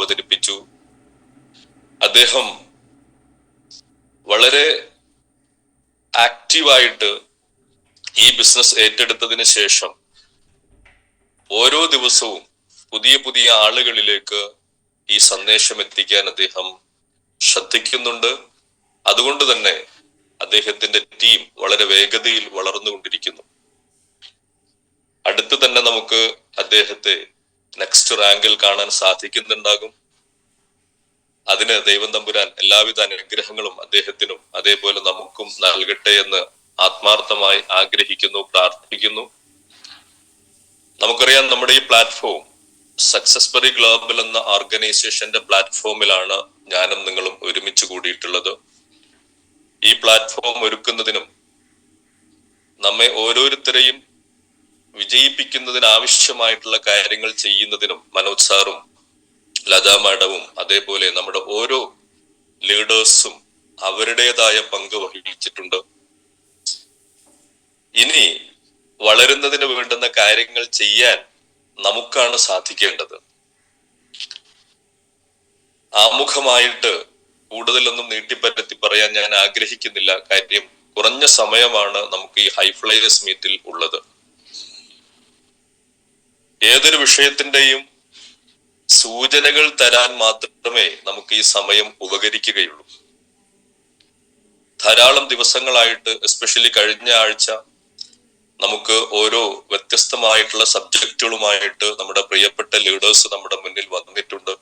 അവതരിപ്പിച്ചു. അദ്ദേഹം വളരെ ആക്റ്റീവായിട്ട് ഈ ബിസിനസ് ഏറ്റെടുത്തതിന് ശേഷം ഓരോ ദിവസവും പുതിയ പുതിയ ആളുകളിലേക്ക് ഈ സന്ദേശം എത്തിക്കാൻ അദ്ദേഹം ശ്രദ്ധിക്കുന്നുണ്ട്. അതുകൊണ്ട് തന്നെ അദ്ദേഹത്തിന്റെ ടീം വളരെ വേഗതയിൽ വളർന്നുകൊണ്ടിരിക്കുന്നു. അടുത്ത് തന്നെ നമുക്ക് അദ്ദേഹത്തെ നെക്സ്റ്റ് റാങ്കിൽ കാണാൻ സാധിക്കുന്നുണ്ടാകും. അതിന് ദൈവം തമ്പുരാൻ എല്ലാവിധ അനുഗ്രഹങ്ങളും അദ്ദേഹത്തിനും അതേപോലെ നമുക്കും നൽകട്ടെ എന്ന് ആത്മാർത്ഥമായി ആഗ്രഹിക്കുന്നു, പ്രാർത്ഥിക്കുന്നു. നമുക്കറിയാം, നമ്മുടെ ഈ പ്ലാറ്റ്ഫോം സക്സസ്ബറി ഗ്ലോബൽ എന്ന ഓർഗനൈസേഷന്റെ പ്ലാറ്റ്ഫോമിലാണ് ഞാനും നിങ്ങളും ഒരുമിച്ച് കൂടിയിട്ടുള്ളത്. ഈ പ്ലാറ്റ്ഫോം ഒരുക്കുന്നതിനും നമ്മെ ഓരോരുത്തരെയും വിജയിപ്പിക്കുന്നതിന് ആവശ്യമായിട്ടുള്ള കാര്യങ്ങൾ ചെയ്യുന്നതിനും മനോജ് സാറും ലതാ മാഡവും അതേപോലെ നമ്മുടെ ഓരോ ലീഡേഴ്സും അവരുടേതായ പങ്ക് വഹിച്ചിട്ടുണ്ട്. ഇനി വളരുന്നതിന് വേണ്ടുന്ന കാര്യങ്ങൾ ചെയ്യാൻ നമുക്കാണ് സാധിക്കേണ്ടത്. ആമുഖമായിട്ട് കൂടുതലൊന്നും നീട്ടിപ്പറ്റി പറയാൻ ഞാൻ ആഗ്രഹിക്കുന്നില്ല. കാര്യം കുറഞ്ഞ സമയമാണ് നമുക്ക് ഈ ഹൈ ഫ്ലയേഴ്സ് മീറ്റിൽ ഉള്ളത്. ഏതൊരു വിഷയത്തിന്റെയും സൂചനകൾ തരാൻ മാത്രമേ നമുക്ക് ഈ സമയം ഉപകരിക്കുകയുള്ളൂ. ധാരാളം ദിവസങ്ങളായിട്ട്, എസ്പെഷ്യലി കഴിഞ്ഞ ആഴ്ച, നമുക്ക് ഓരോ വ്യത്യസ്തമായിട്ടുള്ള സബ്ജക്റ്റുകളുമായിട്ട് നമ്മുടെ പ്രിയപ്പെട്ട ലീഡേഴ്സ് നമ്മുടെ മുന്നിൽ വന്നിട്ടുണ്ട്.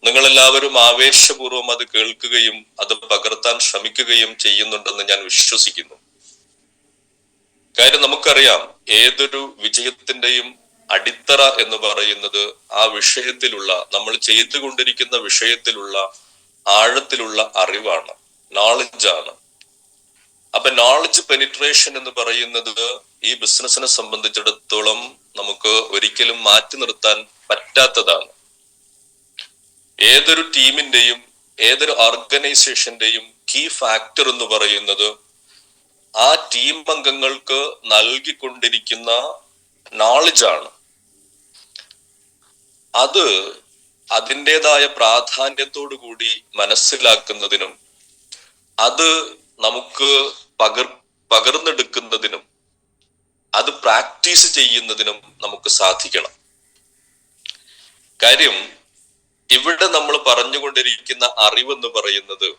നിങ്ങളെല്ലാവരും ആവേശപൂർവ്വം അത് കേൾക്കുകയും അത് പകർത്താൻ ശ്രമിക്കുകയും ചെയ്യുന്നുണ്ടെന്ന് ഞാൻ വിശ്വസിക്കുന്നു. കാര്യം നമുക്കറിയാം, ഏതൊരു വിജയത്തിന്റെയും അടിത്തറ എന്ന് പറയുന്നത് ആ വിഷയത്തിലുള്ള, നമ്മൾ ചെയ്തുകൊണ്ടിരിക്കുന്ന വിഷയത്തിലുള്ള ആഴത്തിലുള്ള അറിവാണ്, നോളജാണ്. അപ്പൊ നോളജ് പെനിട്രേഷൻ എന്ന് പറയുന്നത് ഈ ബിസിനസിനെ സംബന്ധിച്ചിടത്തോളം നമുക്ക് ഒരിക്കലും മാറ്റി നിർത്താൻ പറ്റാത്തതാണ്. ഏതൊരു ടീമിന്റെയും ഏതൊരു ഓർഗനൈസേഷന്റെയും കീ ഫാക്ടർ എന്ന് പറയുന്നത് ആ ടീം അംഗങ്ങൾക്ക് നൽകിക്കൊണ്ടിരിക്കുന്ന നോളജാണ്. അത് അതിൻ്റെതായ പ്രാധാന്യത്തോടു കൂടി മനസ്സിലാക്കുന്നതിനും അത് നമുക്ക് പകർന്നെടുക്കുന്നതിനും അത് പ്രാക്ടീസ് ചെയ്യുന്നതിനും നമുക്ക് സാധിക്കണം. കാര്യം ഇവിടെ നമ്മൾ പറഞ്ഞുകൊണ്ടിരിക്കുന്ന അറിവെന്ന് പറയുന്നത്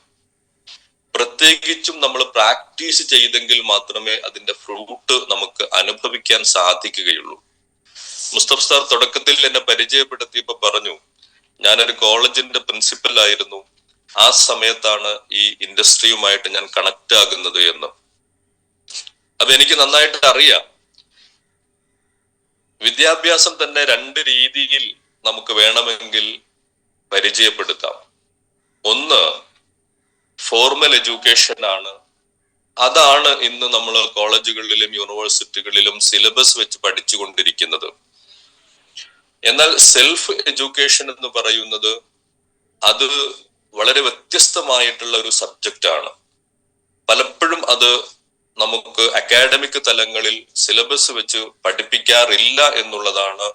പ്രത്യേകിച്ചും നമ്മൾ പ്രാക്ടീസ് ചെയ്തെങ്കിൽ മാത്രമേ അതിന്റെ ഫ്രൂട്ട് നമുക്ക് അനുഭവിക്കാൻ സാധിക്കുകയുള്ളൂ. മുസ്തഫ സാർ തുടക്കത്തിൽ എന്നെ പരിചയപ്പെടുത്തിയപ്പോ പറഞ്ഞു, ഞാനൊരു കോളേജിന്റെ പ്രിൻസിപ്പൽ ആയിരുന്നു, ആ സമയത്താണ് ഈ ഇൻഡസ്ട്രിയുമായിട്ട് ഞാൻ കണക്ട് ആകുന്നത് എന്ന്. അപ്പൊ എനിക്ക് നന്നായിട്ട് അറിയാം, വിദ്യാഭ്യാസം തന്നെ രണ്ട് രീതിയിൽ നമുക്ക് വേണമെങ്കിൽ പരിചയപ്പെടുത്താം. ഒന്ന് ഫോർമൽ എഡ്യൂക്കേഷൻ ആണ്. അതാണ് ഇന്ന് നമ്മൾ കോളേജുകളിലും യൂണിവേഴ്സിറ്റികളിലും സിലബസ് വെച്ച് പഠിച്ചുകൊണ്ടിരിക്കുന്നത്. എന്നാൽ സെൽഫ് എഡ്യൂക്കേഷൻ എന്ന് പറയുന്നത് അത് വളരെ വ്യത്യസ്തമായിട്ടുള്ള ഒരു സബ്ജക്റ്റ് ആണ്. പലപ്പോഴും അത് നമുക്ക് അക്കാഡമിക് തലങ്ങളിൽ സിലബസ് വെച്ച് പഠിപ്പിക്കാറില്ല എന്നുള്ളതാണ്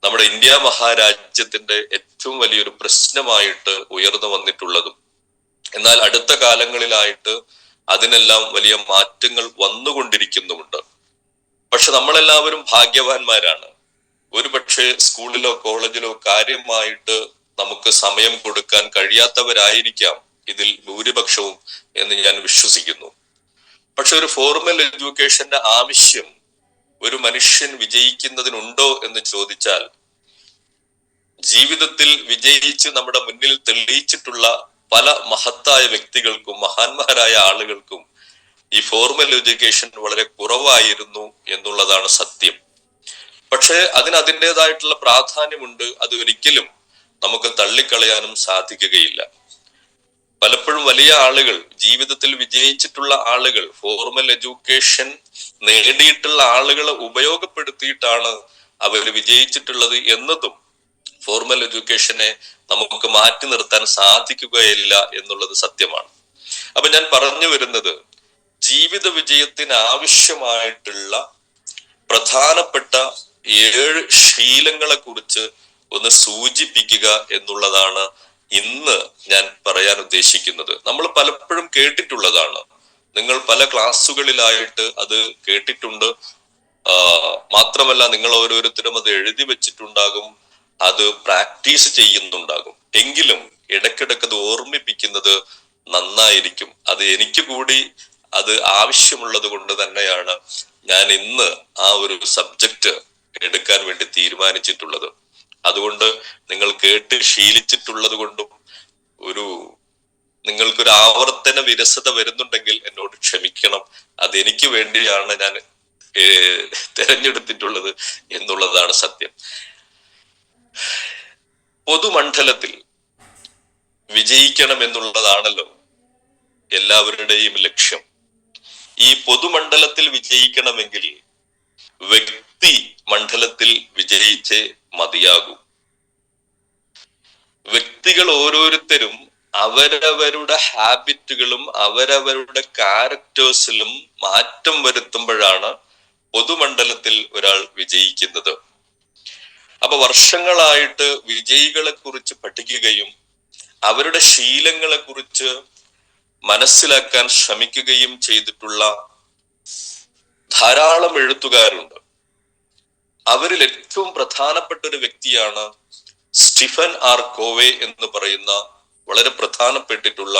നമ്മുടെ ഇന്ത്യ മഹാരാജ്യത്തിന്റെ ഏറ്റവും വലിയൊരു പ്രശ്നമായിട്ട് ഉയർന്നു വന്നിട്ടുള്ളതും. എന്നാൽ അടുത്ത കാലങ്ങളിലായിട്ട് അതിനെല്ലാം വലിയ മാറ്റങ്ങൾ വന്നുകൊണ്ടിരിക്കുന്നുമുണ്ട്. പക്ഷെ നമ്മളെല്ലാവരും ഭാഗ്യവാന്മാരാണ്. ഒരു പക്ഷേ സ്കൂളിലോ കോളേജിലോ കാര്യമായിട്ട് നമുക്ക് സമയം കൊടുക്കാൻ കഴിയാത്തവരായിരിക്കാം ഇതിൽ ഭൂരിപക്ഷവും എന്ന് ഞാൻ വിശ്വസിക്കുന്നു. പക്ഷെ ഒരു ഫോർമൽ എഡ്യൂക്കേഷന്റെ ആവശ്യം ഒരു മനുഷ്യൻ വിജയിക്കുന്നതിനുണ്ടോ എന്ന് ചോദിച്ചാൽ, ജീവിതത്തിൽ വിജയിച്ച് നമ്മുടെ മുന്നിൽ തെളിയിച്ചിട്ടുള്ള പല മഹത്തായ വ്യക്തികൾക്കും മഹാന്മാരായ ആളുകൾക്കും ഈ ഫോർമൽ എഡ്യൂക്കേഷൻ വളരെ കുറവായിരുന്നു എന്നുള്ളതാണ് സത്യം. പക്ഷെ അതിൻ്റെതായിട്ടുള്ള പ്രാധാന്യമുണ്ട്. അത് ഒരിക്കലും നമുക്ക് തള്ളിക്കളയാനും സാധിക്കുകയില്ല. പലപ്പോഴും വലിയ ആളുകൾ, ജീവിതത്തിൽ വിജയിച്ചിട്ടുള്ള ആളുകൾ, ഫോർമൽ എഡ്യൂക്കേഷൻ നേടിയിട്ടുള്ള ആളുകളെ ഉപയോഗപ്പെടുത്തിയിട്ടാണ് അവർ വിജയിച്ചിട്ടുള്ളത് എന്നതും ഫോർമൽ എഡ്യൂക്കേഷനെ നമുക്ക് മാറ്റി നിർത്താൻ സാധിക്കുകയില്ല എന്നുള്ളത് സത്യമാണ്. അപ്പൊ ഞാൻ പറഞ്ഞു വരുന്നത്, ജീവിത വിജയത്തിന് ആവശ്യമായിട്ടുള്ള പ്രധാനപ്പെട്ട 7 ശീലങ്ങളെ കുറിച്ച് ഒന്ന് സൂചിപ്പിക്കുക എന്നുള്ളതാണ് ഇന്ന് ഞാൻ പറയാൻ ഉദ്ദേശിക്കുന്നത്. നമ്മൾ പലപ്പോഴും കേട്ടിട്ടുള്ളതാണ്, നിങ്ങൾ പല ക്ലാസ്സുകളിലായിട്ട് അത് കേട്ടിട്ടുണ്ട്. മാത്രമല്ല നിങ്ങൾ ഓരോരുത്തരും അത് എഴുതി വെച്ചിട്ടുണ്ടാകും, അത് പ്രാക്ടീസ് ചെയ്യുന്നുണ്ടാകും. എങ്കിലും ഇടയ്ക്കിടയ്ക്ക് അത് ഓർമ്മിപ്പിക്കുന്നത് നന്നായിരിക്കും. അത് എനിക്ക് കൂടി അത് ആവശ്യമുള്ളത് കൊണ്ട് തന്നെയാണ് ഞാൻ ഇന്ന് ആ ഒരു സബ്ജക്റ്റ് എടുക്കാൻ വേണ്ടി തീരുമാനിച്ചിട്ടുള്ളത്. അതുകൊണ്ട് നിങ്ങൾ കേട്ട് ശീലിച്ചിട്ടുള്ളത് കൊണ്ടും നിങ്ങൾക്കൊരു ആവർത്തന വിരസത വരുന്നുണ്ടെങ്കിൽ എന്നോട് ക്ഷമിക്കണം. അതെനിക്ക് വേണ്ടിയാണ് ഞാൻ തെരഞ്ഞെടുത്തിട്ടുള്ളത് എന്നുള്ളതാണ് സത്യം. പൊതുമണ്ഡലത്തിൽ വിജയിക്കണം എന്നുള്ളതാണല്ലോ എല്ലാവരുടെയും ലക്ഷ്യം. ഈ പൊതുമണ്ഡലത്തിൽ വിജയിക്കണമെങ്കിൽ വ്യക്തി മണ്ഡലത്തിൽ വിജയിച്ചേ മതിയാകൂ. വ്യക്തികൾ ഓരോരുത്തരും അവരവരുടെ ഹാബിറ്റുകളും അവരവരുടെ ക്യാരക്ടേഴ്സിലും മാറ്റം വരുത്തുമ്പോഴാണ് പൊതുമണ്ഡലത്തിൽ ഒരാൾ വിജയിക്കുന്നത്. അപ്പൊ വർഷങ്ങളായിട്ട് വിജയികളെ കുറിച്ച് പഠിക്കുകയും അവരുടെ ശീലങ്ങളെ കുറിച്ച് മനസ്സിലാക്കാൻ ശ്രമിക്കുകയും ചെയ്തിട്ടുള്ള ധാരാളം എഴുത്തുകാരുണ്ട്. അവരിൽ ഏറ്റവും പ്രധാനപ്പെട്ട ഒരു വ്യക്തിയാണ് സ്റ്റീഫൻ ആർ കോവേ എന്ന് പറയുന്ന വളരെ പ്രധാനപ്പെട്ടിട്ടുള്ള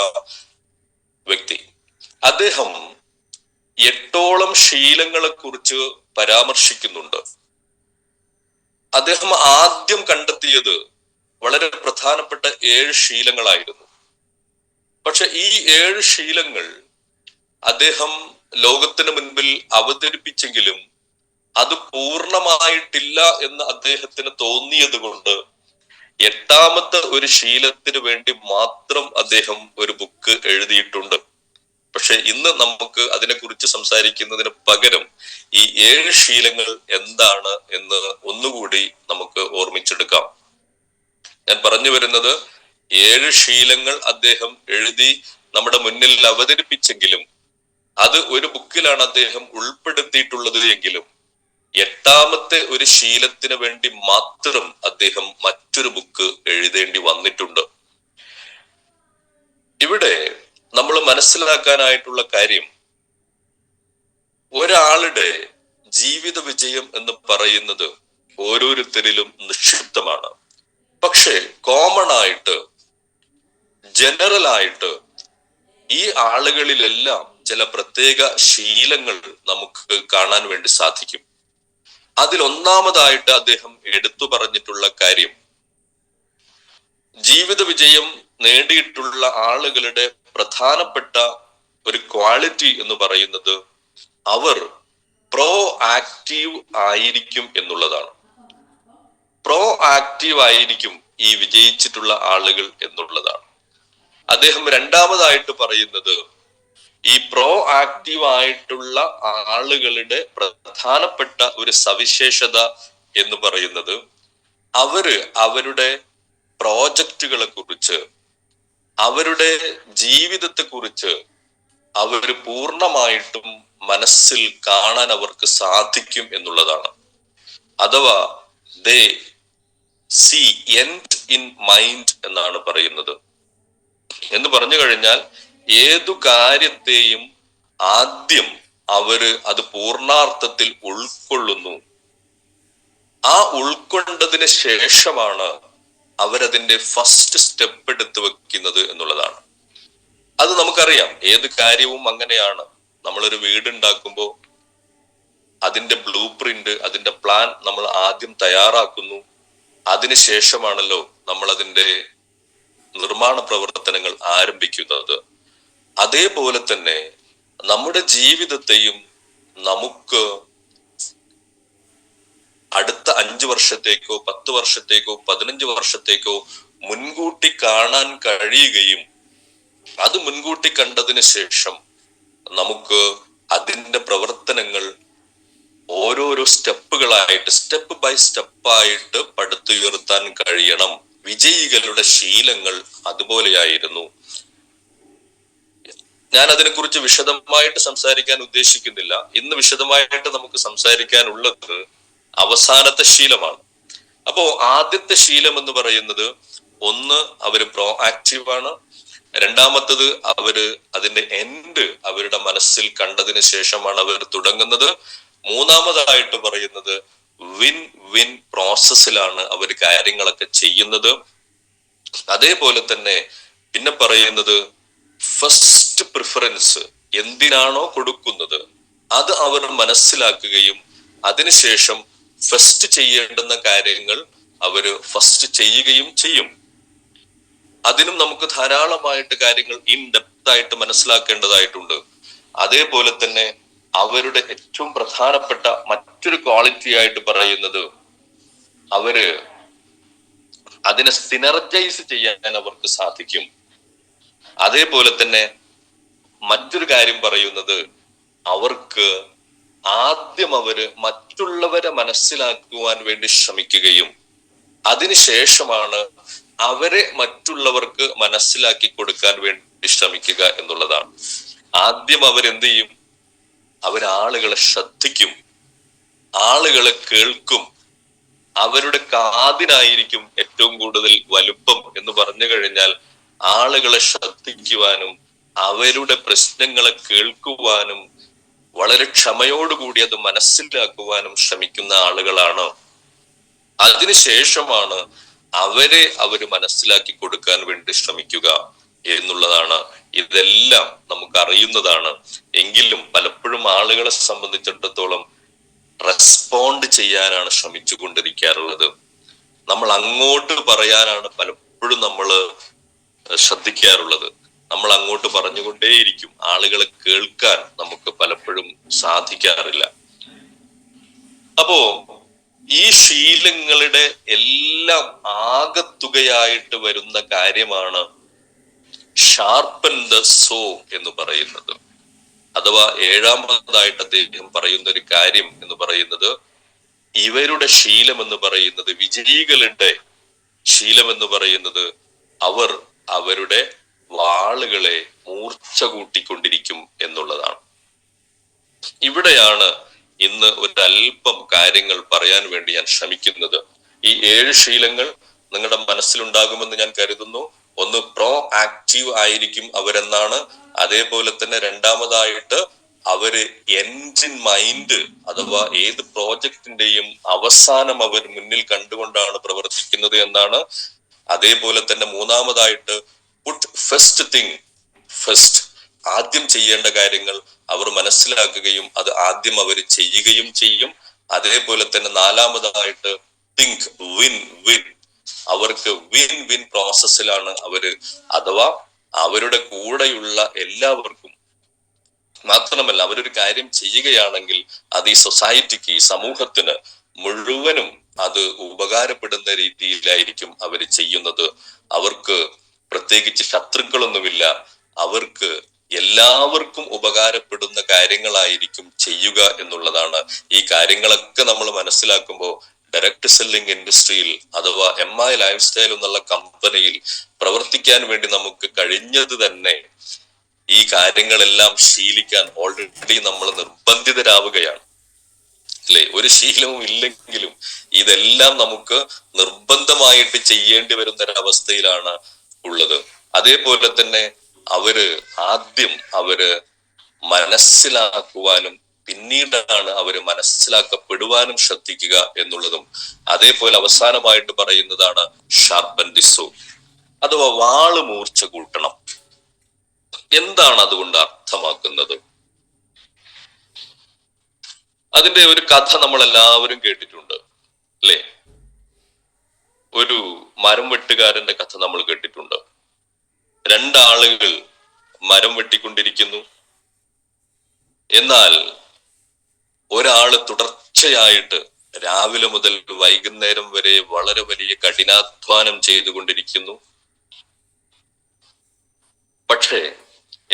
വ്യക്തി. അദ്ദേഹം 8ഓളം ശീലങ്ങളെ കുറിച്ച് പരാമർശിക്കുന്നുണ്ട്. അദ്ദേഹം ആദ്യം കണ്ടെത്തിയത് വളരെ പ്രധാനപ്പെട്ട 7 ശീലങ്ങളായിരുന്നു. പക്ഷെ ഈ 7 ശീലങ്ങൾ അദ്ദേഹം ലോകത്തിന് മുൻപിൽ അവതരിപ്പിച്ചെങ്കിലും അത് പൂർണ്ണമായിട്ടില്ല എന്ന് അദ്ദേഹത്തിന് തോന്നിയത് കൊണ്ട് 8ാമത്തെ ഒരു ശീലത്തിന് വേണ്ടി മാത്രം അദ്ദേഹം ഒരു ബുക്ക് എഴുതിയിട്ടുണ്ട്. പക്ഷെ ഇന്ന് നമുക്ക് അതിനെക്കുറിച്ച് സംസാരിക്കുന്നതിന് പകരം ഈ 7 ശീലങ്ങൾ എന്താണ് എന്ന് ഒന്നുകൂടി നമുക്ക് ഓർമ്മിച്ചെടുക്കാം. ഞാൻ പറഞ്ഞു വരുന്നത് 7 ശീലങ്ങൾ അദ്ദേഹം എഴുതി നമ്മുടെ മുന്നിൽ അവതരിപ്പിച്ചെങ്കിലും അത് ഒരു ബുക്കിലാണ് അദ്ദേഹം ഉൾപ്പെടുത്തിയിട്ടുള്ളത് എങ്കിലും 8ാമത്തെ ഒരു ശീലത്തിന് വേണ്ടി മാത്രം അദ്ദേഹം മറ്റൊരു ബുക്ക് എഴുതേണ്ടി വന്നിട്ടുണ്ട്. ഇവിടെ നമ്മൾ മനസ്സിലാക്കാനായിട്ടുള്ള കാര്യം, ഒരാളുടെ ജീവിത വിജയം എന്ന് പറയുന്നത് ഓരോരുത്തരിലും നിക്ഷിപ്തമാണ്. പക്ഷെ കോമൺ ആയിട്ട്, ജനറൽ ആയിട്ട് ഈ ആളുകളിലെല്ലാം ചില പ്രത്യേക ശീലങ്ങൾ നമുക്ക് കാണാൻ വേണ്ടി സാധിക്കും. അതിൽ ഒന്നാമതായിട്ട് അദ്ദേഹം എടുത്തു പറഞ്ഞിട്ടുള്ള കാര്യം, ജീവിത വിജയം നേടിയിട്ടുള്ള ആളുകളുടെ പ്രധാനപ്പെട്ട ഒരു ക്വാളിറ്റി എന്ന് പറയുന്നത് അവർ പ്രോ ആക്റ്റീവ് ആയിരിക്കും എന്നുള്ളതാണ്. പ്രോ ആക്റ്റീവ് ആയിരിക്കും ഈ വിജയിച്ചിട്ടുള്ള ആളുകൾ എന്നുള്ളതാണ്. അദ്ദേഹം രണ്ടാമതായിട്ട് പറയുന്നത്, ഈ പ്രോ ആക്റ്റീവ് ആയിട്ടുള്ള ആളുകളുടെ പ്രധാനപ്പെട്ട ഒരു സവിശേഷത എന്ന് പറയുന്നത് അവര് അവരുടെ പ്രോജക്റ്റുകളെ കുറിച്ച്, അവരുടെ ജീവിതത്തെ കുറിച്ച് അവര് പൂർണ്ണമായിട്ടും മനസ്സിൽ കാണാൻ അവർക്ക് സാധിക്കും എന്നുള്ളതാണ്. അഥവാ they see end in mind എന്നാണ് പറയുന്നത്. എന്ന് പറഞ്ഞു കഴിഞ്ഞാൽ ഏതു കാര്യത്തെയും ആദ്യം അവര് അത് പൂർണ്ണാർത്ഥത്തിൽ ഉൾക്കൊള്ളുന്നു. ആ ഉൾക്കൊണ്ടതിന് ശേഷമാണ് അവരതിന്റെ ഫസ്റ്റ് സ്റ്റെപ്പ് എടുത്ത് വെക്കുന്നത് എന്നുള്ളതാണ്. അത് നമുക്കറിയാം, ഏത് കാര്യവും അങ്ങനെയാണ്. നമ്മളൊരു വീട് ഉണ്ടാക്കുമ്പോൾ അതിന്റെ ബ്ലൂ പ്രിന്റ്, അതിന്റെ പ്ലാൻ നമ്മൾ ആദ്യം തയ്യാറാക്കുന്നു. അതിനുശേഷമാണല്ലോ നമ്മൾ അതിന്റെ നിർമ്മാണ പ്രവർത്തനങ്ങൾ ആരംഭിക്കുന്നത്. അതേപോലെ തന്നെ നമ്മുടെ ജീവിതത്തെയും നമുക്ക് അടുത്ത 5 വർഷത്തേക്കോ 10 വർഷത്തേക്കോ 15 വർഷത്തേക്കോ മുൻകൂട്ടി കാണാൻ കഴിയുകയും അത് മുൻകൂട്ടി കണ്ടതിന് ശേഷം നമുക്ക് അതിന്റെ പ്രവർത്തനങ്ങൾ ഓരോരോ സ്റ്റെപ്പുകളായിട്ട്, സ്റ്റെപ്പ് ബൈ സ്റ്റെപ്പായിട്ട് പടുത്തുയർത്താൻ കഴിയണം. വിജയികളുടെ ശീലങ്ങൾ അതുപോലെയായിരുന്നു. ഞാൻ അതിനെക്കുറിച്ച് വിശദമായിട്ട് സംസാരിക്കാൻ ഉദ്ദേശിക്കുന്നില്ല. ഇന്ന് വിശദമായിട്ട് നമുക്ക് സംസാരിക്കാനുള്ളത് അവസാനത്തെ ശീലമാണ്. അപ്പോ ആദ്യത്തെ ശീലം എന്ന് പറയുന്നത്, ഒന്ന് അവര് പ്രോ ആക്റ്റീവ് ആണ്. രണ്ടാമത്തത് അവര് അതിന്റെ എൻഡ് അവരുടെ മനസ്സിൽ കണ്ടതിന് ശേഷമാണ് അവർ തുടങ്ങുന്നത്. മൂന്നാമതായിട്ട് പറയുന്നത് വിൻ വിൻ പ്രോസസ്സിലാണ് അവർ കാര്യങ്ങളൊക്കെ ചെയ്യുന്നത്. അതേപോലെ തന്നെ പിന്നെ പറയുന്നത് ഫസ്റ്റ് പ്രിഫറൻസ് എന്തിനാണോ കൊടുക്കുന്നത് അത് അവർ മനസ്സിലാക്കുകയും അതിനുശേഷം ഫസ്റ്റ് ചെയ്യേണ്ടുന്ന കാര്യങ്ങൾ അവര് ഫസ്റ്റ് ചെയ്യുകയും ചെയ്യും. അതിനും നമുക്ക് ധാരാളമായിട്ട് കാര്യങ്ങൾ ഇൻ ഡെപ്ത് ആയിട്ട് മനസ്സിലാക്കേണ്ടതായിട്ടുണ്ട്. അതേപോലെ തന്നെ അവരുടെ ഏറ്റവും പ്രധാനപ്പെട്ട മറ്റൊരു ക്വാളിറ്റി ആയിട്ട് പറയുന്നത്, അവര് അതിനെ സിനർജൈസ് ചെയ്യാൻ അവർക്ക് സാധിക്കും. അതേപോലെ തന്നെ മറ്റൊരു കാര്യം പറയുന്നത്, അവർക്ക് ആദ്യം അവര് മറ്റുള്ളവരെ മനസ്സിലാക്കുവാൻ വേണ്ടി ശ്രമിക്കുകയും അതിനുശേഷമാണ് അവരെ മറ്റുള്ളവർക്ക് മനസ്സിലാക്കി കൊടുക്കാൻ വേണ്ടി ശ്രമിക്കുക എന്നുള്ളതാണ്. ആദ്യം അവരെന്ത് ചെയ്യും? അവരാളുകളെ ശ്രദ്ധിക്കും, ആളുകളെ കേൾക്കും. അവരുടെ കാതിനായിരിക്കും ഏറ്റവും കൂടുതൽ വലുപ്പം എന്ന് പറഞ്ഞു കഴിഞ്ഞാൽ, ആളുകളെ ശ്രദ്ധിക്കുവാനും അവരുടെ പ്രശ്നങ്ങളെ കേൾക്കുവാനും വളരെ ക്ഷമയോടുകൂടി അത് മനസ്സിലാക്കുവാനും ശ്രമിക്കുന്ന ആളുകളാണ്. അതിനുശേഷമാണ് അവര് മനസ്സിലാക്കി കൊടുക്കാൻ വേണ്ടി ശ്രമിക്കുക എന്നുള്ളതാണ്. ഇതെല്ലാം നമുക്ക് അറിയുന്നതാണ്. എങ്കിലും പലപ്പോഴും ആളുകളെ സംബന്ധിച്ചിടത്തോളം റെസ്പോണ്ട് ചെയ്യാനാണ് ശ്രമിച്ചു കൊണ്ടിരിക്കാറുള്ളത്. നമ്മൾ അങ്ങോട്ട് പറയാനാണ് പലപ്പോഴും നമ്മൾ ശ്രദ്ധിക്കാറുള്ളത്. നമ്മൾ അങ്ങോട്ട് പറഞ്ഞുകൊണ്ടേയിരിക്കും, ആളുകളെ കേൾക്കാൻ നമുക്ക് പലപ്പോഴും സാധിക്കാറില്ല. അപ്പോ ഈ ശീലങ്ങളുടെ എല്ലാം ആകത്തുകയായിട്ട് വരുന്ന കാര്യമാണ് ഷാർപ്പൻ ദ സോ എന്ന് പറയുന്നത്. അഥവാ ഏഴാമതായിട്ട് അദ്ദേഹം പറയുന്ന ഒരു കാര്യം എന്ന് പറയുന്നത്, ഇവരുടെ ശീലം എന്ന് പറയുന്നത്, വിജയികളുടെ ശീലം എന്ന് പറയുന്നത്, അവർ അവരുടെ വാളുകളെ മൂർച്ച കൂട്ടിക്കൊണ്ടിരിക്കും എന്നുള്ളതാണ്. ഇവിടെയാണ് ഇന്ന് ഒരല്പം കാര്യങ്ങൾ പറയാൻ വേണ്ടി ഞാൻ ശ്രമിക്കുന്നത്. ഈ 7 ശീലങ്ങൾ നിങ്ങളുടെ മനസ്സിലുണ്ടാകുമെന്ന് ഞാൻ കരുതുന്നു. ഒന്ന്, പ്രോ ആക്റ്റീവ് ആയിരിക്കും അവരെന്നാണ്. അതേപോലെ തന്നെ രണ്ടാമതായിട്ട് അവര് എൻഡ് ഇൻ മൈൻഡ്, അഥവാ ഏത് പ്രോജക്റ്റിന്റെയും അവസാനം അവർ മുന്നിൽ കണ്ടുകൊണ്ടാണ് പ്രവർത്തിക്കുന്നത് എന്നാണ്. അതേപോലെ തന്നെ മൂന്നാമതായിട്ട് പുട്ട് ഫസ്റ്റ് തിങ് ഫസ്റ്റ്, ആദ്യം ചെയ്യേണ്ട കാര്യങ്ങൾ അവർ മനസ്സിലാക്കുകയും അത് ആദ്യം അവർ ചെയ്യുകയും ചെയ്യും. അതേപോലെ തന്നെ നാലാമതായിട്ട് തിങ്ക് വിൻ വിൻ, അവർക്ക് വിൻ വിൻ പ്രോസസ്സിലാണ് അവര്, അഥവാ അവരുടെ കൂടെയുള്ള എല്ലാവർക്കും മാത്രമല്ല, അവരൊരു കാര്യം ചെയ്യുകയാണെങ്കിൽ അത് ഈ സൊസൈറ്റിക്ക്, ഈ സമൂഹത്തിന് മുഴുവനും അത് ഉപകാരപ്പെടുന്ന രീതിയിലായിരിക്കും അവർ ചെയ്യുന്നത്. അവർക്ക് പ്രത്യേകിച്ച് ശത്രുക്കളൊന്നുമില്ല. അവർക്ക് എല്ലാവർക്കും ഉപകാരപ്പെടുന്ന കാര്യങ്ങളായിരിക്കും ചെയ്യുക എന്നുള്ളതാണ്. ഈ കാര്യങ്ങളൊക്കെ നമ്മൾ മനസ്സിലാക്കുമ്പോൾ ഡയറക്ട് സെല്ലിംഗ് ഇൻഡസ്ട്രിയിൽ, അഥവാ MI ലൈഫ് സ്റ്റൈൽ എന്നുള്ള കമ്പനിയിൽ പ്രവർത്തിക്കാൻ വേണ്ടി നമുക്ക് കഴിഞ്ഞത് തന്നെ ഈ കാര്യങ്ങളെല്ലാം ശീലിക്കാൻ ഓൾറെഡി നമ്മൾ നിർബന്ധിതരാവുകയാണ്, അല്ലെ? ഒരു ശീലവും ഇല്ലെങ്കിലും ഇതെല്ലാം നമുക്ക് നിർബന്ധമായിട്ട് ചെയ്യേണ്ടി വരുന്ന ഒരവസ്ഥയിലാണ് ഉള്ളത്. അതേപോലെ തന്നെ ആദ്യം അവര് മനസ്സിലാക്കുവാനും പിന്നീടാണ് അവര് മനസ്സിലാക്കപ്പെടുവാനും ശ്രദ്ധിക്കുക എന്നുള്ളതും. അതേപോലെ അവസാനമായിട്ട് പറയുന്നതാണ് ഷാർപ്പൻ ദി സോ, അഥവാ വാള് മൂർച്ച കൂട്ടണം. എന്താണ് അതുകൊണ്ട് അർത്ഥമാക്കുന്നത്? അതിന്റെ ഒരു കഥ നമ്മൾ എല്ലാവരും കേട്ടിട്ടുണ്ട്, അല്ലെ? ഒരു മരം വെട്ടുകാരന്റെ കഥ നമ്മൾ കേട്ടിട്ടുണ്ട്. 2 ആളുകൾ മരം വെട്ടിക്കൊണ്ടിരിക്കുന്നു. എന്നാൽ ഒരാള് തുടർച്ചയായിട്ട് രാവിലെ മുതൽ വൈകുന്നേരം വരെ വളരെ വലിയ കഠിനാധ്വാനം ചെയ്തുകൊണ്ടിരിക്കുന്നു. പക്ഷേ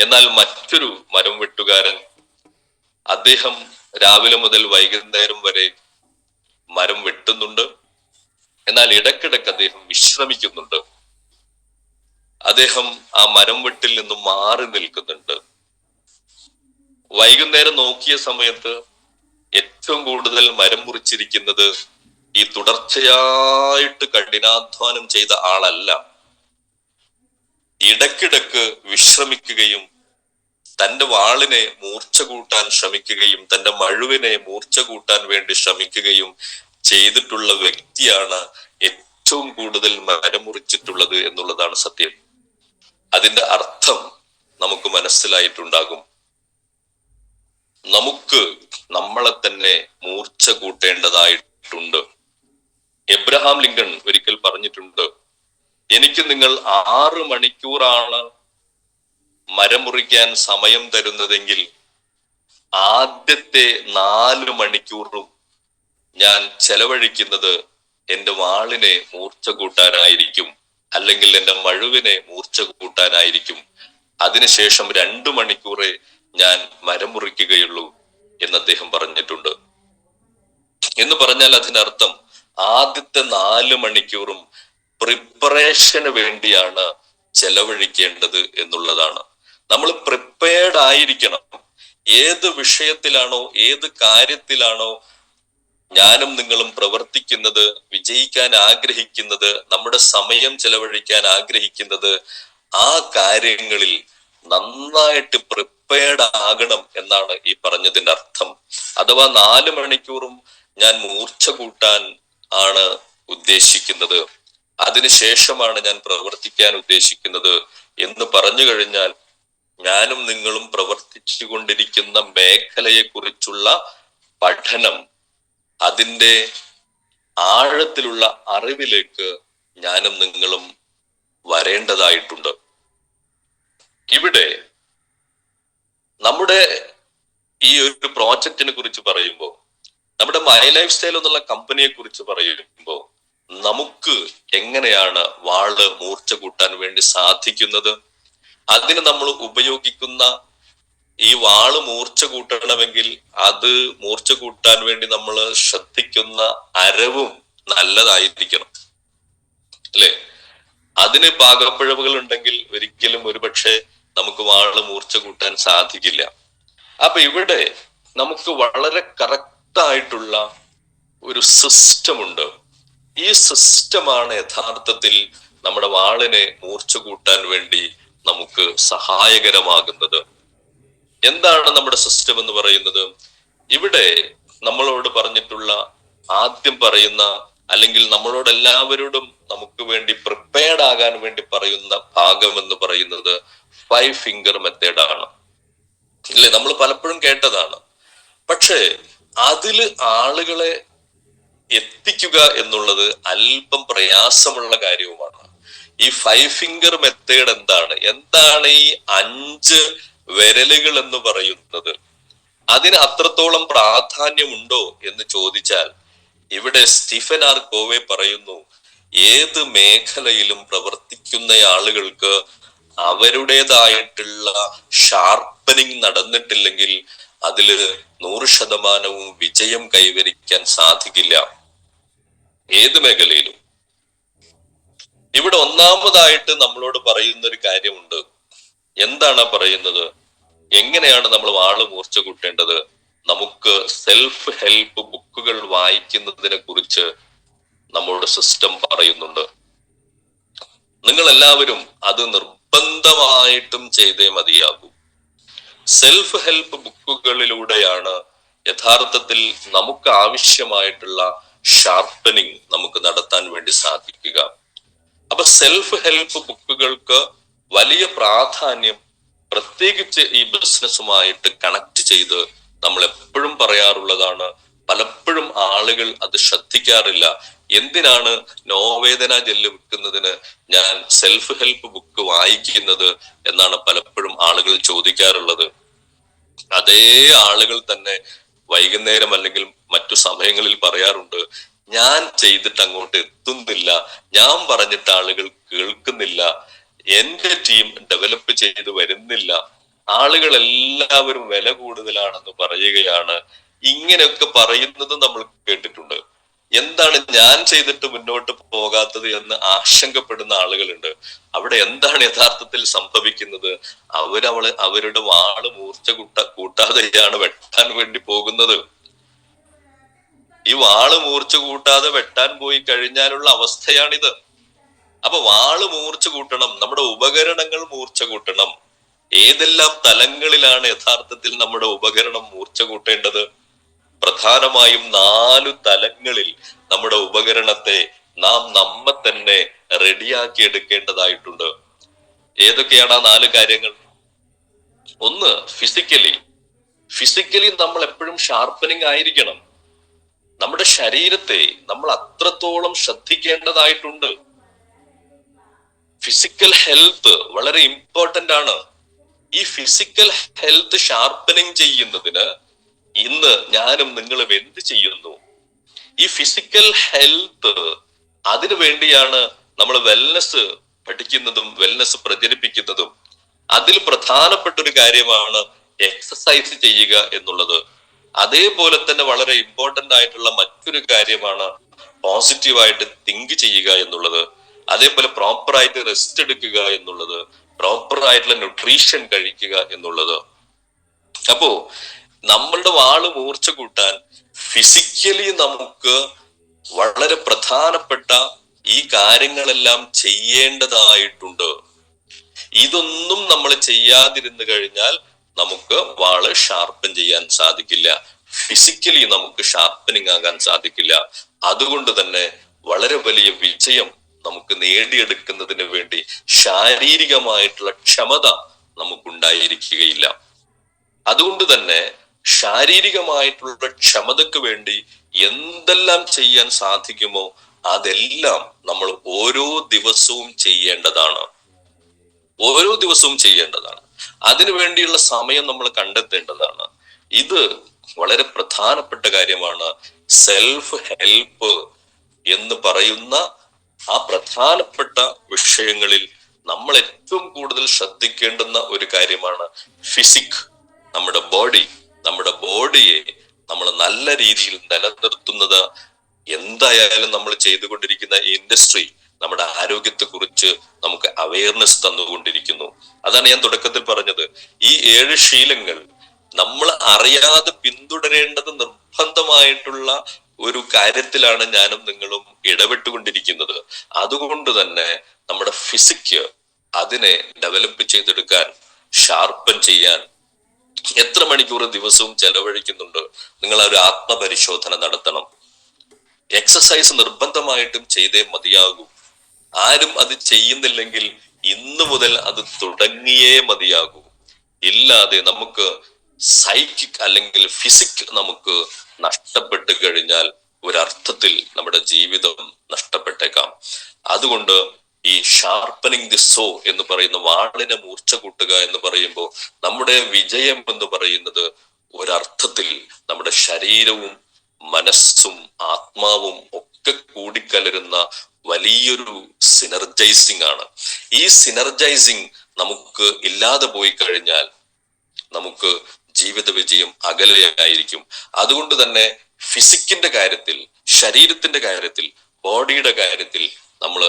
എന്നാൽ മറ്റൊരു മരം വെട്ടുകാരൻ, അദ്ദേഹം രാവിലെ മുതൽ വൈകുന്നേരം വരെ മരം വെട്ടുന്നുണ്ട്. എന്നാൽ ഇടയ്ക്കിടയ്ക്ക് അദ്ദേഹം വിശ്രമിക്കുന്നുണ്ട്. അദ്ദേഹം ആ മരം വെട്ടിൽ നിന്നും മാറി നിൽക്കുന്നുണ്ട്. വൈകുന്നേരം നോക്കിയ സമയത്ത് ഏറ്റവും കൂടുതൽ മരം മുറിച്ചിരിക്കുന്നത് ഈ തുടർച്ചയായിട്ട് കഠിനാധ്വാനം ചെയ്ത ആളല്ല. ഇടക്കിടക്ക് വിശ്രമിക്കുകയും തന്റെ വാളിനെ മൂർച്ച കൂട്ടാൻ ശ്രമിക്കുകയും തന്റെ മഴുവിനെ മൂർച്ച കൂട്ടാൻ വേണ്ടി ശ്രമിക്കുകയും ചെയ്തിട്ടുള്ള വ്യക്തിയാണ് ഏറ്റവും കൂടുതൽ മരമുറിച്ചിട്ടുള്ളത് എന്നുള്ളതാണ് സത്യം. അതിന്റെ അർത്ഥം നമുക്ക് മനസ്സിലായിട്ടുണ്ടാകും. നമുക്ക് നമ്മളെ തന്നെ മൂർച്ച കൂട്ടേണ്ടതായിട്ടുണ്ട്. എബ്രഹാം ലിങ്കൺ ഒരിക്കൽ പറഞ്ഞിട്ടുണ്ട്, എനിക്ക് നിങ്ങൾ 6 മണിക്കൂറാണ് മരം മുറിക്കാൻ സമയം തരുന്നതെങ്കിൽ ആദ്യത്തെ 4 മണിക്കൂറും ഞാൻ ചെലവഴിക്കുന്നത് എന്റെ വാളിനെ മൂർച്ച കൂട്ടാനായിരിക്കും, അല്ലെങ്കിൽ എന്റെ മഴുവിനെ മൂർച്ച കൂട്ടാനായിരിക്കും. അതിനുശേഷം 2 മണിക്കൂറേ ഞാൻ മരം മുറിക്കുകയുള്ളൂ എന്ന് അദ്ദേഹം പറഞ്ഞിട്ടുണ്ട്. എന്ന് പറഞ്ഞാൽ അതിനർത്ഥം ആദ്യത്തെ 4 മണിക്കൂറും പ്രിപ്പറേഷന് വേണ്ടിയാണ് ചെലവഴിക്കേണ്ടത് എന്നുള്ളതാണ്. നമ്മൾ പ്രിപ്പയർഡ് ആയിരിക്കണം. ഏത് വിഷയത്തിലാണോ, ഏത് കാര്യത്തിലാണോ ഞാനും നിങ്ങളും പ്രവർത്തിക്കുന്നത്, വിജയിക്കാൻ ആഗ്രഹിക്കുന്നത്, നമ്മുടെ സമയം ചെലവഴിക്കാൻ ആഗ്രഹിക്കുന്നത്, ആ കാര്യങ്ങളിൽ നന്നായിട്ട് പ്രിപ്പയർഡ് ആകണം എന്നാണ് ഈ പറഞ്ഞതിന്റെ അർത്ഥം. അഥവാ 4 മണിക്കൂറും ഞാൻ മൂർച്ച കൂട്ടാൻ ആണ് ഉദ്ദേശിക്കുന്നത്, അതിനുശേഷമാണ് ഞാൻ പ്രവർത്തിക്കാൻ ഉദ്ദേശിക്കുന്നത് എന്ന് പറഞ്ഞു കഴിഞ്ഞാൽ ഞാനും നിങ്ങളും പ്രവർത്തിച്ചു കൊണ്ടിരിക്കുന്ന മേഖലയെ കുറിച്ചുള്ള പഠനം, അതിന്റെ ആഴത്തിലുള്ള അറിവിലേക്ക് ഞാനും നിങ്ങളും വരേണ്ടതായിട്ടുണ്ട്. ഇവിടെ നമ്മുടെ ഈ ഒരു പ്രോജക്റ്റിനെ കുറിച്ച് പറയുമ്പോൾ, നമ്മുടെ മൈ ലൈഫ് സ്റ്റൈൽ എന്നുള്ള കമ്പനിയെ കുറിച്ച് പറയുമ്പോൾ, നമുക്ക് എങ്ങനെയാണ് വാള് മൂർച്ച കൂട്ടാൻ വേണ്ടി സാധിക്കുന്നത്? അതിന് നമ്മൾ ഉപയോഗിക്കുന്ന ഈ വാള് മൂർച്ച കൂട്ടണമെങ്കിൽ അത് മൂർച്ച കൂട്ടാൻ വേണ്ടി നമ്മൾ ശ്രദ്ധിക്കുന്ന അരവും നല്ലതായിരിക്കണം, അല്ലെ? അതിന് പാകപ്പിഴവുകൾ ഉണ്ടെങ്കിൽ ഒരിക്കലും ഒരുപക്ഷെ നമുക്ക് വാള് മൂർച്ച കൂട്ടാൻ സാധിക്കില്ല. അപ്പൊ ഇവിടെ നമുക്ക് വളരെ കറക്റ്റ് ആയിട്ടുള്ള ഒരു സിസ്റ്റം ഉണ്ട്. ഈ സിസ്റ്റമാണ് യഥാർത്ഥത്തിൽ നമ്മുടെ വാളിനെ മൂർച്ച കൂട്ടാൻ വേണ്ടി നമുക്ക് സഹായകരമാകുന്നത്. എന്താണ് നമ്മുടെ സിസ്റ്റം എന്ന് പറയുന്നത്? ഇവിടെ നമ്മളോട് പറഞ്ഞിട്ടുള്ള ആദ്യം പറയുന്ന, അല്ലെങ്കിൽ നമ്മളോട് എല്ലാവരോടും നമുക്ക് വേണ്ടി പ്രിപ്പയർഡ് ആകാൻ വേണ്ടി പറയുന്ന ഭാഗം എന്ന് പറയുന്നത് 5 ഫിംഗർ മെത്തേഡാണ്, ഇല്ലേ? നമ്മൾ പലപ്പോഴും കേട്ടതാണ്. പക്ഷേ അതില് ആളുകളെ എത്തിക്കുക എന്നുള്ളത് അല്പം പ്രയാസമുള്ള കാര്യവുമാണ്. ഈ 5 ഫിംഗർ മെത്തേഡ് എന്താണ് ഈ 5 വിരലുകൾ എന്ന് പറയുന്നത്? അതിന് അത്രത്തോളം പ്രാധാന്യമുണ്ടോ എന്ന് ചോദിച്ചാൽ, ഇവിടെ സ്റ്റീഫൻ ആർ കോവെ പറയുന്നു, ഏത് മേഖലയിലും പ്രവർത്തിക്കുന്ന ആളുകൾക്ക് അവരുടേതായിട്ടുള്ള ഷാർപ്പനിങ് നടന്നിട്ടില്ലെങ്കിൽ അതില് 100% വിജയം കൈവരിക്കാൻ സാധിക്കില്ല, ഏത് മേഖലയിലും. ഇവിടെ ഒന്നാമതായിട്ട് നമ്മളോട് പറയുന്ന ഒരു കാര്യമുണ്ട്. എന്താണ് പറയുന്നത്? എങ്ങനെയാണ് നമ്മൾ വാള് മൂർച്ച കൂട്ടേണ്ടത്? നമുക്ക് സെൽഫ് ഹെൽപ്പ് ബുക്കുകൾ വായിക്കുന്നതിനെ കുറിച്ച് നമ്മളുടെ സിസ്റ്റം പറയുന്നുണ്ട്. നിങ്ങൾ എല്ലാവരും അത് നിർബന്ധമായിട്ടും ചെയ്തേ മതിയാകൂ. സെൽഫ് ഹെൽപ്പ് ബുക്കുകളിലൂടെയാണ് യഥാർത്ഥത്തിൽ നമുക്ക് ആവശ്യമായിട്ടുള്ള ഷാർപ്പനിങ് നമുക്ക് നടത്താൻ വേണ്ടി സാധിക്കുക. അപ്പൊ സെൽഫ് ഹെൽപ്പ് ബുക്കുകൾക്ക് വലിയ പ്രാധാന്യം, പ്രത്യേകിച്ച് ഈ ബിസിനസ്സുമായിട്ട് കണക്ട് ചെയ്ത് നമ്മൾ എപ്പോഴും പറയാറുള്ളതാണ്. പലപ്പോഴും ആളുകൾ അത് ശ്രദ്ധിക്കാറില്ല. എന്തിനാണ് നോവേദന ജെല്ല് വിൽക്കുന്നതിന് ഞാൻ സെൽഫ് ഹെൽപ്പ് ബുക്ക് വായിക്കുന്നത് എന്നാണ് പലപ്പോഴും ആളുകൾ ചോദിക്കാറുള്ളത്. അതേ ആളുകൾ തന്നെ വൈകുന്നേരം അല്ലെങ്കിൽ മറ്റു സമയങ്ങളിൽ പറയാറുണ്ട്, ഞാൻ ചെയ്തിട്ട് അങ്ങോട്ട് എത്തുന്നില്ല, ഞാൻ പറഞ്ഞിട്ട് ആളുകൾ കേൾക്കുന്നില്ല, എന്റെ ടീം ഡെവലപ്പ് ചെയ്ത് വരുന്നില്ല, ആളുകൾ എല്ലാവരും വില കൂടുതലാണെന്ന് പറയുകയാണ്. ഇങ്ങനെയൊക്കെ പറയുന്നത് നമ്മൾ കേട്ടിട്ടുണ്ട്. എന്താണ് ഞാൻ ചെയ്തിട്ട് മുന്നോട്ട് പോകാത്തത് എന്ന് ആശങ്കപ്പെടുന്ന ആളുകളുണ്ട്. അവിടെ എന്താണ് യഥാർത്ഥത്തിൽ സംഭവിക്കുന്നത്? അവരുടെ വാള് മൂർച്ച കൂട്ടാതെയാണ് വെട്ടാൻ വേണ്ടി പോകുന്നത്. ഈ വാള് മൂർച്ച കൂട്ടാതെ വെട്ടാൻ പോയി കഴിഞ്ഞാലുള്ള അവസ്ഥയാണിത്. അപ്പൊ വാള് മൂർച്ച കൂട്ടണം, നമ്മുടെ ഉപകരണങ്ങൾ മൂർച്ച കൂട്ടണം. ഏതെല്ലാം തലങ്ങളിലാണ് യഥാർത്ഥത്തിൽ നമ്മുടെ ഉപകരണം മൂർച്ച കൂട്ടേണ്ടത്? പ്രധാനമായും 4 തലങ്ങളിൽ നമ്മുടെ ഉപകരണത്തെ നാം നമ്മെ തന്നെ റെഡിയാക്കി എടുക്കേണ്ടതായിട്ടുണ്ട്. ഏതൊക്കെയാണ് ആ 4 കാര്യങ്ങൾ? ഒന്ന്, ഫിസിക്കലി നമ്മൾ എപ്പോഴും ഷാർപ്പനിങ് ആയിരിക്കണം. നമ്മുടെ ശരീരത്തെ നമ്മൾ അത്രത്തോളം ശ്രദ്ധിക്കേണ്ടതായിട്ടുണ്ട്. ഫിസിക്കൽ ഹെൽത്ത് വളരെ ഇമ്പോർട്ടന്റ് ആണ്. ഈ ഫിസിക്കൽ ഹെൽത്ത് ഷാർപ്പനിങ് ചെയ്യുന്നതിന് ഇന്ന് ഞാനും നിങ്ങളും എന്ത് ചെയ്യുന്നു? ഈ ഫിസിക്കൽ ഹെൽത്ത് അതിനു വേണ്ടിയാണ് നമ്മൾ വെൽനെസ് പഠിക്കുന്നതും വെൽനെസ് പ്രചരിപ്പിക്കുന്നതും. അതിൽ പ്രധാനപ്പെട്ട ഒരു കാര്യമാണ് എക്സസൈസ് ചെയ്യുക എന്നുള്ളത്. അതേപോലെ തന്നെ വളരെ ഇമ്പോർട്ടന്റ് ആയിട്ടുള്ള മറ്റൊരു കാര്യമാണ് പോസിറ്റീവായിട്ട് തിങ്ക് ചെയ്യുക എന്നുള്ളത്. അതേപോലെ പ്രോപ്പറായിട്ട് റെസ്റ്റ് എടുക്കുക എന്നുള്ളത്, പ്രോപ്പർ ആയിട്ടുള്ള ന്യൂട്രീഷൻ കഴിക്കുക എന്നുള്ളത്. അപ്പോ നമ്മളുടെ വാള് മൂർച്ച കൂട്ടാൻ ഫിസിക്കലി നമുക്ക് വളരെ പ്രധാനപ്പെട്ട ഈ കാര്യങ്ങളെല്ലാം ചെയ്യേണ്ടതായിട്ടുണ്ട്. ഇതൊന്നും നമ്മൾ ചെയ്യാതിരുന്നു കഴിഞ്ഞാൽ നമുക്ക് വാള് ഷാർപ്പൻ ചെയ്യാൻ സാധിക്കില്ല, ഫിസിക്കലി നമുക്ക് ഷാർപ്പനിങ് ആകാൻ സാധിക്കില്ല. അതുകൊണ്ട് തന്നെ വളരെ വലിയ വിജയം നമുക്ക് നേടിയെടുക്കുന്നതിന് വേണ്ടി ശാരീരികമായിട്ടുള്ള ക്ഷമത നമുക്കുണ്ടായിരിക്കുകയില്ല. അതുകൊണ്ട് തന്നെ ശാരീരികമായിട്ടുള്ള ക്ഷമതയ്ക്ക് വേണ്ടി എന്തെല്ലാം ചെയ്യാൻ സാധിക്കുമോ അതെല്ലാം നമ്മൾ ഓരോ ദിവസവും ചെയ്യേണ്ടതാണ്. ഓരോ ദിവസവും ചെയ്യേണ്ടതാണ്. അതിനു വേണ്ടിയുള്ള സമയം നമ്മൾ കണ്ടെത്തേണ്ടതാണ്. ഇത് വളരെ പ്രധാനപ്പെട്ട കാര്യമാണ്. സെൽഫ് ഹെൽപ്പ് എന്ന് പറയുന്ന ആ പ്രധാനപ്പെട്ട വിഷയങ്ങളിൽ നമ്മൾ ഏറ്റവും കൂടുതൽ ശ്രദ്ധിക്കേണ്ടുന്ന ഒരു കാര്യമാണ് ഫിസിക്. നമ്മുടെ ബോഡിയെ നമ്മൾ നല്ല രീതിയിൽ നിലനിർത്തുന്നത് എന്തായാലും നമ്മൾ ചെയ്തുകൊണ്ടിരിക്കുന്ന ഈ ഇൻഡസ്ട്രി നമ്മുടെ ആരോഗ്യത്തെ കുറിച്ച് നമുക്ക് അവയർനെസ് തന്നുകൊണ്ടിരിക്കുന്നു. അതാണ് ഞാൻ തുടക്കത്തിൽ പറഞ്ഞത്. ഈ 7 ശീലങ്ങൾ നമ്മൾ അറിയാതെ പിന്തുടരേണ്ടത് നിർബന്ധമായിട്ടുള്ള ഒരു കാര്യത്തിലാണ് ഞാനും നിങ്ങളും ഇടപെട്ടുകൊണ്ടിരിക്കുന്നത്. അതുകൊണ്ട് തന്നെ നമ്മുടെ ഫിസിക് അതിനെ ഡെവലപ്പ് ചെയ്തെടുക്കാൻ, ഷാർപ്പൻ ചെയ്യാൻ എത്ര മണിക്കൂർ ദിവസവും ചെലവഴിക്കുന്നുണ്ട്? നിങ്ങൾ ഒരു ആത്മപരിശോധന നടത്തണം. എക്സസൈസ് നിർബന്ധമായിട്ടും ചെയ്തേ മതിയാകൂ. ആരും അത് ചെയ്യുന്നില്ലെങ്കിൽ ഇന്നു മുതൽ അത് തുടങ്ങിയേ മതിയാകൂ. ഇല്ലാതെ നമുക്ക് സൈക്കിക് അല്ലെങ്കിൽ ഫിസിക് നമുക്ക് നഷ്ടപ്പെട്ട് കഴിഞ്ഞാൽ ഒരർത്ഥത്തിൽ നമ്മുടെ ജീവിതം നഷ്ടപ്പെട്ടേക്കാം. അതുകൊണ്ട് ഈ ഷാർപ്പനിങ് ദി സോ എന്ന് പറയുന്ന വാളിനെ മൂർച്ച കൂട്ടുക എന്ന് പറയുമ്പോൾ നമ്മുടെ വിജയം എന്ന് പറയുന്നത് ഒരർത്ഥത്തിൽ നമ്മുടെ ശരീരവും മനസ്സും ആത്മാവും ഒക്കെ കൂടിക്കലരുന്ന വലിയൊരു സിനർജൈസിങ് ആണ്. ഈ സിനർജൈസിങ് നമുക്ക് ഇല്ലാതെ പോയി കഴിഞ്ഞാൽ നമുക്ക് ജീവിത വിജയം അകലെയായിരിക്കും. അതുകൊണ്ട് തന്നെ ഫിസിക്കിന്റെ കാര്യത്തിൽ, ശരീരത്തിന്റെ കാര്യത്തിൽ, ബോഡിയുടെ കാര്യത്തിൽ നമ്മൾ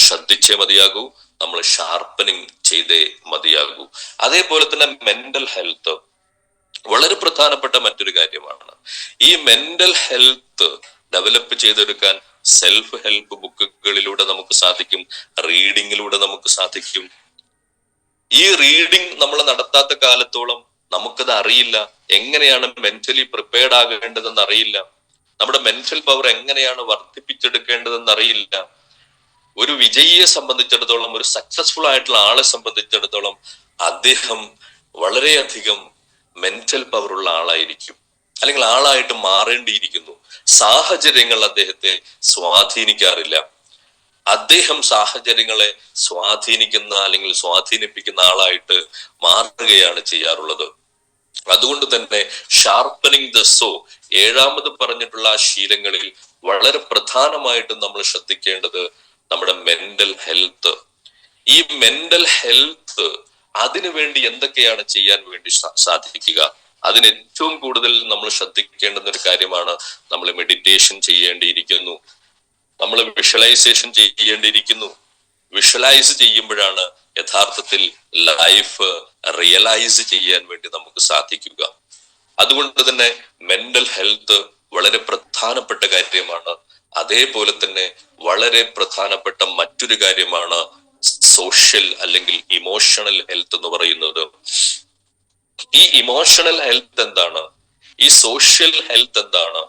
ശ്രദ്ധിച്ചേ മതിയാകൂ. നമ്മൾ ഷാർപ്പനിങ് ചെയ്തേ മതിയാകൂ. അതേപോലെ തന്നെ മെന്റൽ ഹെൽത്ത് വളരെ പ്രധാനപ്പെട്ട മറ്റൊരു കാര്യമാണ്. ഈ മെന്റൽ ഹെൽത്ത് ഡെവലപ്പ് ചെയ്തെടുക്കാൻ സെൽഫ് ഹെൽപ്പ് ബുക്കുകളിലൂടെ നമുക്ക് സാധിക്കും, റീഡിങ്ങിലൂടെ നമുക്ക് സാധിക്കും. ഈ റീഡിങ് നമ്മൾ നടത്താത്ത കാലത്തോളം നമുക്കത് അറിയില്ല. എങ്ങനെയാണ് മെന്റലി പ്രിപ്പയർഡ് ആകേണ്ടതെന്ന് അറിയില്ല. നമ്മുടെ മെന്റൽ പവർ എങ്ങനെയാണ് വർദ്ധിപ്പിച്ചെടുക്കേണ്ടതെന്ന് അറിയില്ല. ഒരു വിജയിയെ സംബന്ധിച്ചിടത്തോളം, ഒരു സക്സസ്ഫുൾ ആയിട്ടുള്ള ആളെ സംബന്ധിച്ചിടത്തോളം അദ്ദേഹം വളരെയധികം മെന്റൽ പവർ ഉള്ള ആളായിരിക്കും, അല്ലെങ്കിൽ ആളായിട്ട് മാറേണ്ടിയിരിക്കുന്നു. സാഹചര്യങ്ങൾ അദ്ദേഹത്തെ സ്വാധീനിക്കാറില്ല. അദ്ദേഹം സാഹചര്യങ്ങളെ സ്വാധീനിക്കുന്ന അല്ലെങ്കിൽ സ്വാധീനിപ്പിക്കുന്ന ആളായിട്ട് മാറുകയാണ് ചെയ്യാറുള്ളത്. അതുകൊണ്ട് തന്നെ ഷാർപ്പനിങ് ദ സോ, 7ാമത് പറഞ്ഞിട്ടുള്ള ആ ശീലങ്ങളിൽ വളരെ പ്രധാനമായിട്ടും നമ്മൾ ശ്രദ്ധിക്കേണ്ടത് നമ്മുടെ മെന്റൽ ഹെൽത്ത്. ഈ മെന്റൽ ഹെൽത്ത് അതിനു വേണ്ടി എന്തൊക്കെയാണ് ചെയ്യാൻ വേണ്ടി സാധിക്കുക? അതിന് ഏറ്റവും കൂടുതൽ നമ്മൾ ശ്രദ്ധിക്കേണ്ടുന്ന ഒരു കാര്യമാണ് നമ്മൾ മെഡിറ്റേഷൻ ചെയ്യേണ്ടിയിരിക്കുന്നു, നമ്മൾ വിഷ്വലൈസേഷൻ ചെയ്യേണ്ടിയിരിക്കുന്നു. വിഷ്വലൈസ് ചെയ്യുമ്പോഴാണ് യഥാർത്ഥത്തിൽ ലൈഫ് റിയലൈസ് ചെയ്യാൻ വേണ്ടി നമുക്ക് സാധിക്കുക. അതുകൊണ്ട് തന്നെ മെന്റൽ ഹെൽത്ത് വളരെ പ്രധാനപ്പെട്ട കാര്യമാണ്. അതേപോലെ തന്നെ വളരെ പ്രധാനപ്പെട്ട മറ്റൊരു കാര്യമാണ് സോഷ്യൽ അല്ലെങ്കിൽ ഇമോഷണൽ ഹെൽത്ത് എന്ന് പറയുന്നത്. ഈ ഇമോഷണൽ ഹെൽത്ത് എന്താണ്, ഈ സോഷ്യൽ ഹെൽത്ത് എന്താണ്,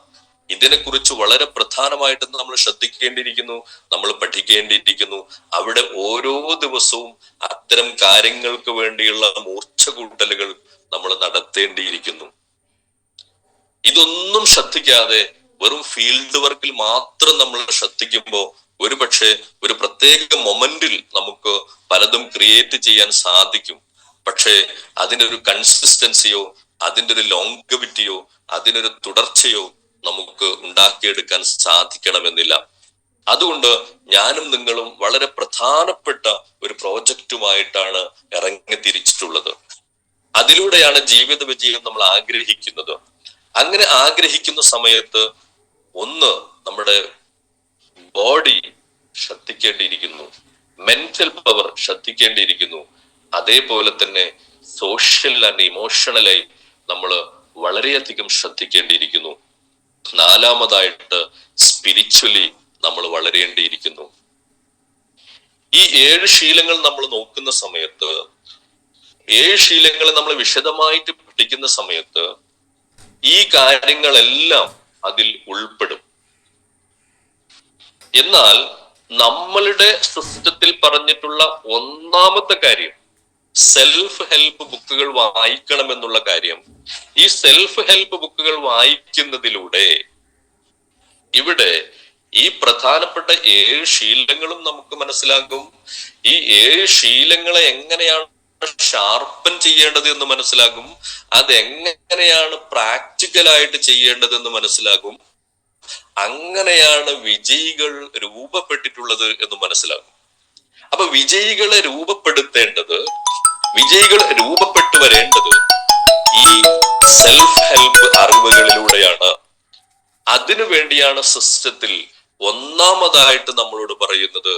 ഇതിനെക്കുറിച്ച് വളരെ പ്രധാനമായിട്ട് നമ്മൾ ശ്രദ്ധിക്കേണ്ടിയിരിക്കുന്നു, നമ്മൾ പഠിക്കേണ്ടിയിരിക്കുന്നു. അവിടെ ഓരോ ദിവസവും അത്തരം കാര്യങ്ങൾക്ക് വേണ്ടിയുള്ള മൂർച്ച കൂട്ടലുകൾ നമ്മൾ നടത്തേണ്ടിയിരിക്കുന്നു. ഇതൊന്നും ശ്രദ്ധിക്കാതെ വെറും ഫീൽഡ് വർക്കിൽ മാത്രം നമ്മൾ ശ്രദ്ധിക്കുമ്പോൾ ഒരുപക്ഷെ ഒരു പ്രത്യേക മൊമെന്റിൽ നമുക്ക് പലതും ക്രിയേറ്റ് ചെയ്യാൻ സാധിക്കും. പക്ഷേ അതിനൊരു കൺസിസ്റ്റൻസിയോ അതിൻ്റെ ഒരു ലോങ്കവിറ്റിയോ അതിനൊരു തുടർച്ചയോ നമുക്ക് ഉണ്ടാക്കിയെടുക്കാൻ സാധിക്കണമെന്നില്ല. അതുകൊണ്ട് ഞാനും നിങ്ങളും വളരെ പ്രധാനപ്പെട്ട ഒരു പ്രോജക്റ്റുമായിട്ടാണ് ഇറങ്ങിത്തിരിച്ചിട്ടുള്ളത്. അതിലൂടെയാണ് ജീവിത വിജയം നമ്മൾ ആഗ്രഹിക്കുന്നത്. അങ്ങനെ ആഗ്രഹിക്കുന്ന സമയത്ത് ഒന്ന് നമ്മുടെ ബോഡി ശ്രദ്ധിക്കേണ്ടിയിരിക്കുന്നു, മെന്റൽ പവർ ശ്രദ്ധിക്കേണ്ടിയിരിക്കുന്നു. അതേപോലെ തന്നെ സോഷ്യൽ ആൻഡ് ഇമോഷണലായി നമ്മൾ വളരെയധികം ശ്രദ്ധിക്കേണ്ടിയിരിക്കുന്നു. നാലാമതായിട്ട് സ്പിരിച്വലി നമ്മൾ വളരേണ്ടിയിരിക്കുന്നു. ഈ 7 ശീലങ്ങൾ നമ്മൾ നോക്കുന്ന സമയത്ത്, 7 ശീലങ്ങൾ നമ്മൾ വിശദമായിട്ട് പഠിക്കുന്ന സമയത്ത് ഈ കാര്യങ്ങളെല്ലാം അതിൽ ഉൾപ്പെടും. എന്നാൽ നമ്മളുടെ സിസ്റ്റത്തിൽ പറഞ്ഞിട്ടുള്ള ഒന്നാമത്തെ കാര്യം സെൽഫ് ഹെൽപ്പ് ബുക്കുകൾ വായിക്കണം എന്നുള്ള കാര്യം. ഈ സെൽഫ് ഹെൽപ്പ് ബുക്കുകൾ വായിക്കുന്നതിലൂടെ ഇവിടെ ഈ പ്രധാനപ്പെട്ട 7 ശീലങ്ങളും നമുക്ക് മനസ്സിലാകും. ഈ 7 ശീലങ്ങളെ എങ്ങനെയാണ് ഷാർപ്പൻ ചെയ്യേണ്ടത് എന്ന് മനസ്സിലാകും. അതെങ്ങനെയാണ് പ്രാക്ടിക്കലായിട്ട് ചെയ്യേണ്ടത് എന്ന് മനസ്സിലാകും. അങ്ങനെയാണ് വിജയികൾ രൂപപ്പെട്ടിട്ടുള്ളത് എന്ന് മനസ്സിലാകും. അപ്പൊ വിജയികളെ രൂപപ്പെടുത്തേണ്ടത്, വിജയികൾ രൂപപ്പെട്ടു വരേണ്ടത് ഈ സെൽഫ് ഹെൽപ്പ് അറിവുകളിലൂടെയാണ്. അതിനു വേണ്ടിയാണ് സിസ്റ്റത്തിൽ ഒന്നാമതായിട്ട് നമ്മളോട് പറയുന്നത്,